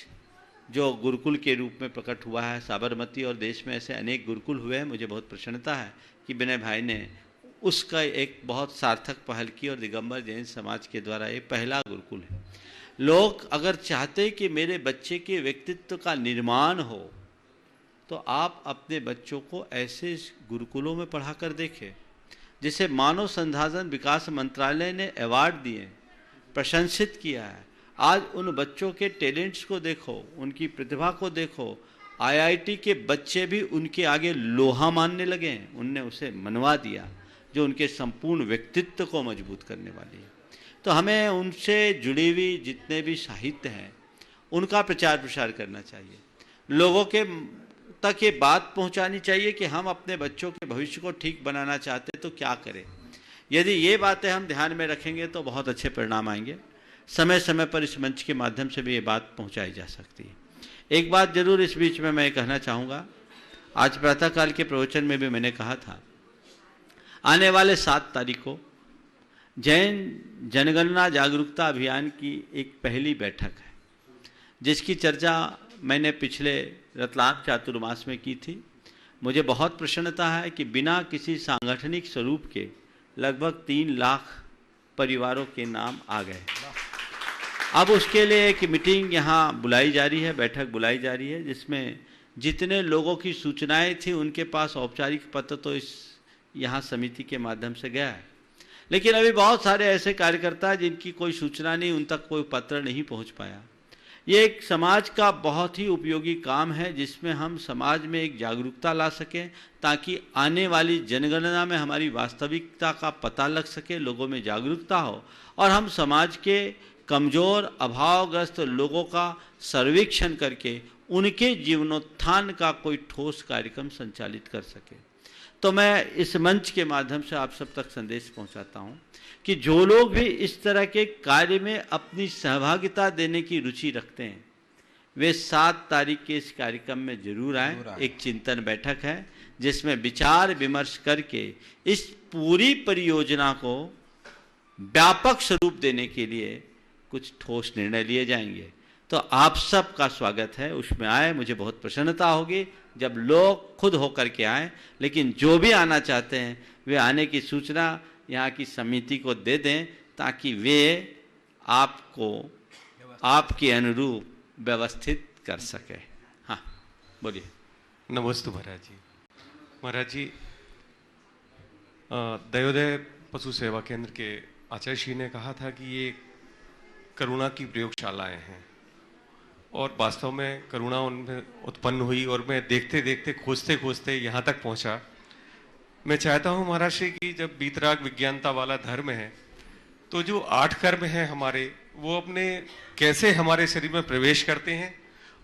जो गुरुकुल के रूप में प्रकट हुआ है साबरमती, और देश में ऐसे अनेक गुरुकुल हुए हैं। मुझे बहुत प्रसन्नता है कि विनय भाई ने उसका एक बहुत सार्थक पहल की और दिगंबर जैन समाज के द्वारा ये पहला गुरुकुल है। लोग अगर चाहते कि मेरे बच्चे के व्यक्तित्व का निर्माण हो तो आप अपने बच्चों को ऐसे गुरुकुलों में पढ़ा कर देखें, जिसे मानव संसाधन विकास मंत्रालय ने अवार्ड दिए, प्रशंसित किया है। आज उन बच्चों के टैलेंट्स को देखो, उनकी प्रतिभा को देखो। आईआईटी के बच्चे भी उनके आगे लोहा मानने लगे हैं, उनने उसे मनवा दिया, जो उनके संपूर्ण व्यक्तित्व को मजबूत करने वाली है। तो हमें उनसे जुड़ी हुई जितने भी साहित्य हैं उनका प्रचार प्रसार करना चाहिए, लोगों के तक ये बात पहुंचानी चाहिए कि हम अपने बच्चों के भविष्य को ठीक बनाना चाहते हैं तो क्या करें। यदि ये बातें हम ध्यान में रखेंगे तो बहुत अच्छे परिणाम आएंगे। समय समय पर इस मंच के माध्यम से भी ये बात पहुंचाई जा सकती है। एक बात जरूर इस बीच में मैं कहना चाहूँगा, आज प्रातःकाल के प्रवचन में भी मैंने कहा था, आने वाले 7 तारीख को जैन जनगणना जागरूकता अभियान की एक पहली बैठक है, जिसकी चर्चा मैंने पिछले रतलाम चातुर्मास में की थी। मुझे बहुत प्रसन्नता है कि बिना किसी सांगठनिक स्वरूप के लगभग 3 लाख परिवारों के नाम आ गए। अब उसके लिए एक मीटिंग यहाँ बुलाई जा रही है, बैठक बुलाई जा रही है, जिसमें जितने लोगों की सूचनाएं थी उनके पास औपचारिक पत्र तो इस यहाँ समिति के माध्यम से गया है, लेकिन अभी बहुत सारे ऐसे कार्यकर्ता जिनकी कोई सूचना नहीं, उन तक कोई पत्र नहीं पहुँच पाया। ये एक समाज का बहुत ही उपयोगी काम है, जिसमें हम समाज में एक जागरूकता ला सकें, ताकि आने वाली जनगणना में हमारी वास्तविकता का पता लग सके, लोगों में जागरूकता हो और हम समाज के कमज़ोर अभावग्रस्त लोगों का सर्वेक्षण करके उनके जीवनोत्थान का कोई ठोस कार्यक्रम संचालित कर सके। तो मैं इस मंच के माध्यम से आप सब तक संदेश पहुंचाता हूं कि जो लोग भी इस तरह के कार्य में अपनी सहभागिता देने की रुचि रखते हैं, वे 7 तारीख के इस कार्यक्रम में जरूर आएं। एक चिंतन बैठक है जिसमें विचार विमर्श करके इस पूरी परियोजना को व्यापक स्वरूप देने के लिए कुछ ठोस निर्णय लिए जाएंगे। तो आप सब का स्वागत है, उसमें आए। मुझे बहुत प्रसन्नता होगी जब लोग खुद होकर के आए, लेकिन जो भी आना चाहते हैं वे आने की सूचना यहाँ की समिति को दे दें, ताकि वे आपको आपके अनुरूप व्यवस्थित कर सके। हाँ बोलिए। नमस्ते महाराज जी। महाराज जी, दयोदय पशु सेवा केंद्र के आचार्य श्री ने कहा था कि ये करुणा की प्रयोगशालाएं हैं, और वास्तव में करुणा उनमें उत्पन्न हुई और मैं देखते देखते खोजते खोजते यहाँ तक पहुँचा। मैं चाहता हूँ महाराज श्री की जब वीतराग विज्ञानता वाला धर्म है, तो जो 8 कर्म हैं हमारे, वो अपने कैसे हमारे शरीर में प्रवेश करते हैं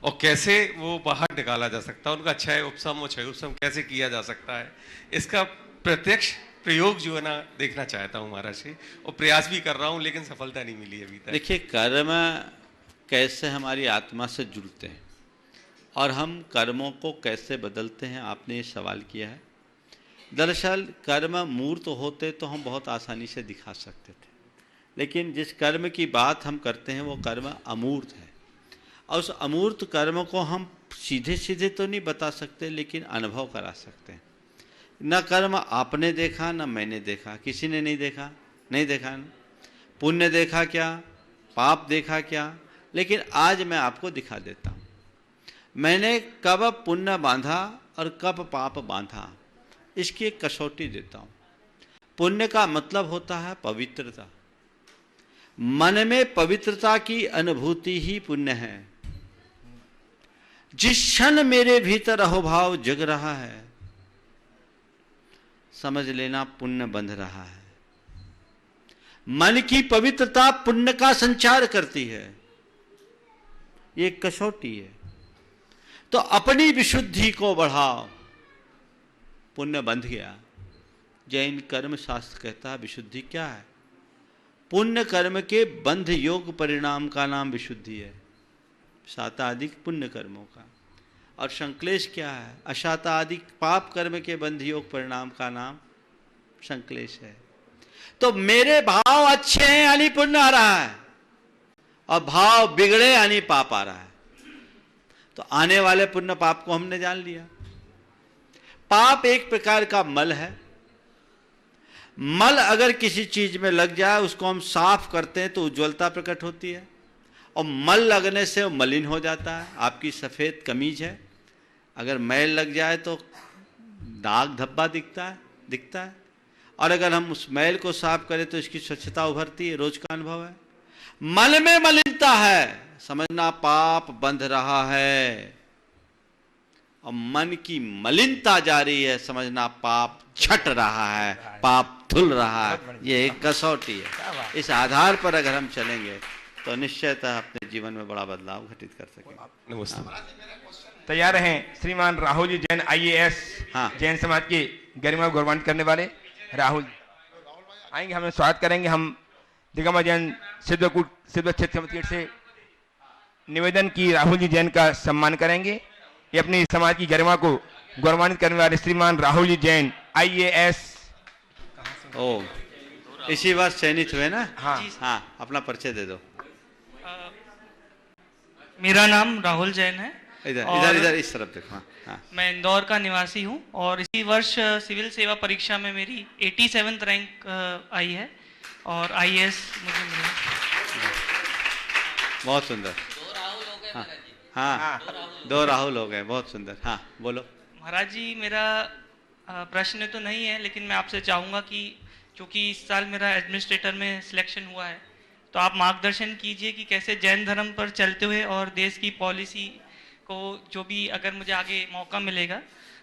और कैसे वो बाहर निकाला जा सकता है, उनका क्षय उपशम और क्षय उपशम कैसे किया जा सकता है, इसका प्रत्यक्ष प्रयोग जो है ना देखना चाहता हूँ महाराज श्री, और प्रयास भी कर रहा हूँ लेकिन सफलता नहीं मिली अभी तक। देखिए, कर्म कैसे हमारी आत्मा से जुड़ते हैं और हम कर्मों को कैसे बदलते हैं, आपने ये सवाल किया है। दरअसल कर्म मूर्त होते तो हम बहुत आसानी से दिखा सकते थे, लेकिन जिस कर्म की बात हम करते हैं वो कर्म अमूर्त है, और उस अमूर्त कर्म को हम सीधे सीधे तो नहीं बता सकते, लेकिन अनुभव करा सकते हैं। न कर्म आपने देखा न मैंने देखा, किसी ने नहीं देखा, नहीं देखा न पुण्य देखा क्या, पाप देखा क्या, लेकिन आज मैं आपको दिखा देता हूँ मैंने कब पुण्य बांधा और कब पाप बांधा, इसकी एक कसौटी देता हूँ। पुण्य का मतलब होता है पवित्रता, मन में पवित्रता की अनुभूति ही पुण्य है। जिस क्षण मेरे भीतर अहोभाव जग रहा है, समझ लेना पुण्य बंध रहा है। मन की पवित्रता पुण्य का संचार करती है, ये कसौटी है। तो अपनी विशुद्धि को बढ़ाओ, पुण्य बंध गया। जैन कर्म शास्त्र कहता है विशुद्धि क्या है? पुण्य कर्म के बंध योग परिणाम का नाम विशुद्धि है, 7 अधिक पुण्य कर्मों का। और संक्लेश क्या है? अशाता आदि पाप कर्म के बंध योग परिणाम का नाम संक्लेश है। तो मेरे भाव अच्छे हैं यानी पुण्य आ रहा है, और भाव बिगड़े यानी पाप आ रहा है। तो आने वाले पुण्य पाप को हमने जान लिया। पाप एक प्रकार का मल है। मल अगर किसी चीज में लग जाए, उसको हम साफ करते हैं तो उज्ज्वलता प्रकट होती है, और मल लगने से वो मलिन हो जाता है। आपकी सफेद कमीज है, अगर मैल लग जाए तो दाग धब्बा दिखता है, और अगर हम उस मैल को साफ करें तो इसकी स्वच्छता उभरती है। रोज का अनुभव है। मन में मलिनता है, समझना पाप बंध रहा है, और मन की मलिनता जारी है, समझना पाप छट रहा है, पाप धुल रहा है। ये एक कसौटी है। इस आधार पर अगर हम चलेंगे तो निश्चयतः अपने जीवन में बड़ा बदलाव घटित कर सकेंगे। नमस्ते। तैयार हैं श्रीमान राहुल जी जैन, IAS, जैन समाज की गरिमा को गौरवान्वित करने वाले राहुल आएंगे। हमें स्वागत करेंगे। हम दिगंबर जैन सिद्धकूट सिद्ध क्षेत्र से निवेदन की राहुल जी जैन का सम्मान करेंगे। ये अपनी समाज की गरिमा को गौरवान्वित करने वाले श्रीमान राहुल जी जैन, IAS। ओ, इसी वर्ष चयनित हुए ना? हाँ, अपना परिचय दे दो। मेरा नाम राहुल जैन है। इधर इस तरफ देखो। हाँ। मैं इंदौर का निवासी हूँ, और इसी वर्ष सिविल सेवा परीक्षा में मेरी 87th रैंक आई है, और IAS मुझे मिला। बहुत सुंदर। हाँ, 2 राहुल हो गए। बहुत सुंदर। हाँ, बोलो। महाराज जी, मेरा प्रश्न तो नहीं है, लेकिन मैं आपसे चाहूँगा कि चूँकि इस साल मेरा एडमिनिस्ट्रेटर में सिलेक्शन हुआ है, तो आप मार्गदर्शन कीजिए कि कैसे जैन धर्म पर चलते हुए और देश की पॉलिसी को, जो भी अगर मुझे आगे मौका मिलेगा,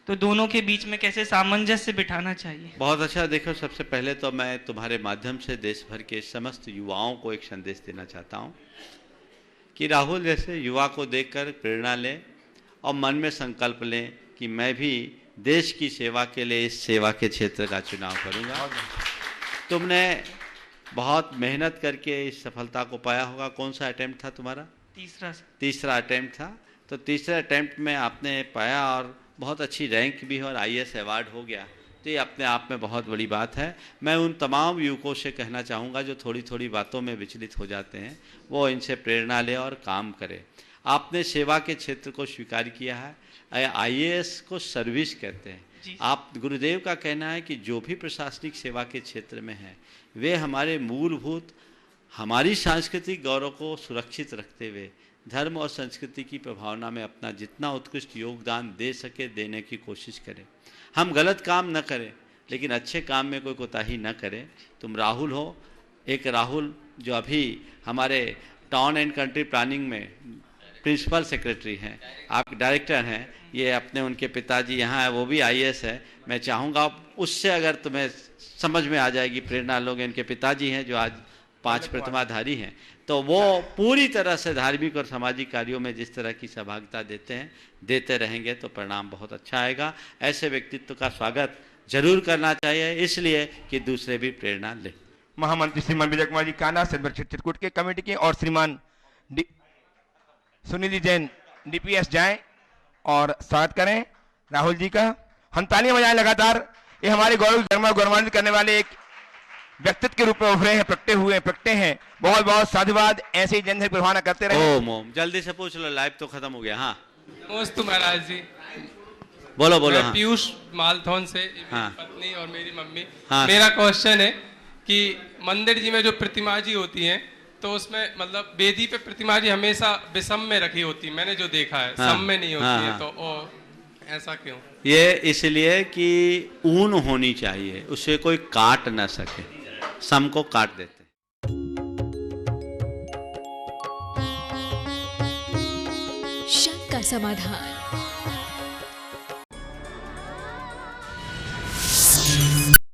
तो दोनों के बीच में कैसे सामंजस्य बिठाना चाहिए। बहुत अच्छा। देखो, सबसे पहले तो मैं तुम्हारे माध्यम से देश भर के समस्त युवाओं को एक संदेश देना चाहता हूँ कि राहुल जैसे युवा को देखकर प्रेरणा लें और मन में संकल्प लें कि मैं भी देश की सेवा के लिए इस सेवा के क्षेत्र का चुनाव करूँगा। तुमने बहुत मेहनत करके इस सफलता को पाया होगा। कौन सा अटेम्प्ट था तुम्हारा? तीसरा अटेम्प्ट था। तो तीसरे अटेम्प्ट में आपने पाया, और बहुत अच्छी रैंक भी है, और IAS अवार्ड हो गया। तो ये अपने आप में बहुत बड़ी बात है। मैं उन तमाम युवकों से कहना चाहूँगा जो थोड़ी थोड़ी बातों में विचलित हो जाते हैं, वो इनसे प्रेरणा ले और काम करें। आपने सेवा के क्षेत्र को स्वीकार किया है। IAS को सर्विस कहते हैं। आप, गुरुदेव का कहना है कि जो भी प्रशासनिक सेवा के क्षेत्र में है, वे हमारे मूलभूत, हमारी सांस्कृतिक गौरव को सुरक्षित रखते हुए धर्म और संस्कृति की प्रभावना में अपना जितना उत्कृष्ट योगदान दे सके देने की कोशिश करें। हम गलत काम न करें, लेकिन अच्छे काम में कोई कोताही न करें। तुम राहुल हो, एक राहुल जो अभी हमारे टाउन एंड कंट्री प्लानिंग में प्रिंसिपल सेक्रेटरी हैं, आप डायरेक्टर हैं। ये अपने उनके पिताजी यहाँ है, वो भी IAS है। मैं चाहूँगा उससे अगर तुम्हें समझ में आ जाएगी, प्रेरणा लोगे। इनके पिताजी हैं जो आज 5 प्रतिमाधारी हैं, तो वो पूरी तरह से धार्मिक और सामाजिक कार्यों में जिस तरह की सहभागिता देते हैं, देते रहेंगे तो परिणाम बहुत अच्छा आएगा। ऐसे व्यक्तित्व का स्वागत जरूर करना चाहिए, इसलिए कि दूसरे भी प्रेरणा लें। महामंत्री श्रीमान विजय कुमार जी काना चित्रकूट के कमेटी के, और श्रीमान सुनील जी जैन DPS जाएं और स्वागत करें राहुल जी का। हम तालियां बजाएं लगातार। ये हमारे गौरवान्वित करने वाले एक व्यक्तित्व के रूप में उभरे हैं, प्रकटे हैं। बहुत बहुत साधुवाद। ऐसे ही जनधन प्रभावना करते रहे। ओम जल्दी से पूछ लो, लाइव तो खत्म हो गया। हाँ, नमस्ते महाराज जी। बोलो। मैं पीयूष मालथौन से, मेरी पत्नी और मेरी मम्मी। मेरा क्वेश्चन है कि मंदिर जी में जो प्रतिमा जी होती हैं, तो उसमें मतलब वेदी पे प्रतिमा जी हमेशा विषम में रखी होती है, मैंने जो देखा है। सम में नहीं होती है, तो ऐसा क्यों? ये इसलिए कि ऊन होनी चाहिए, उसे कोई काट ना सके। सम को काट देते। शंका समाधान।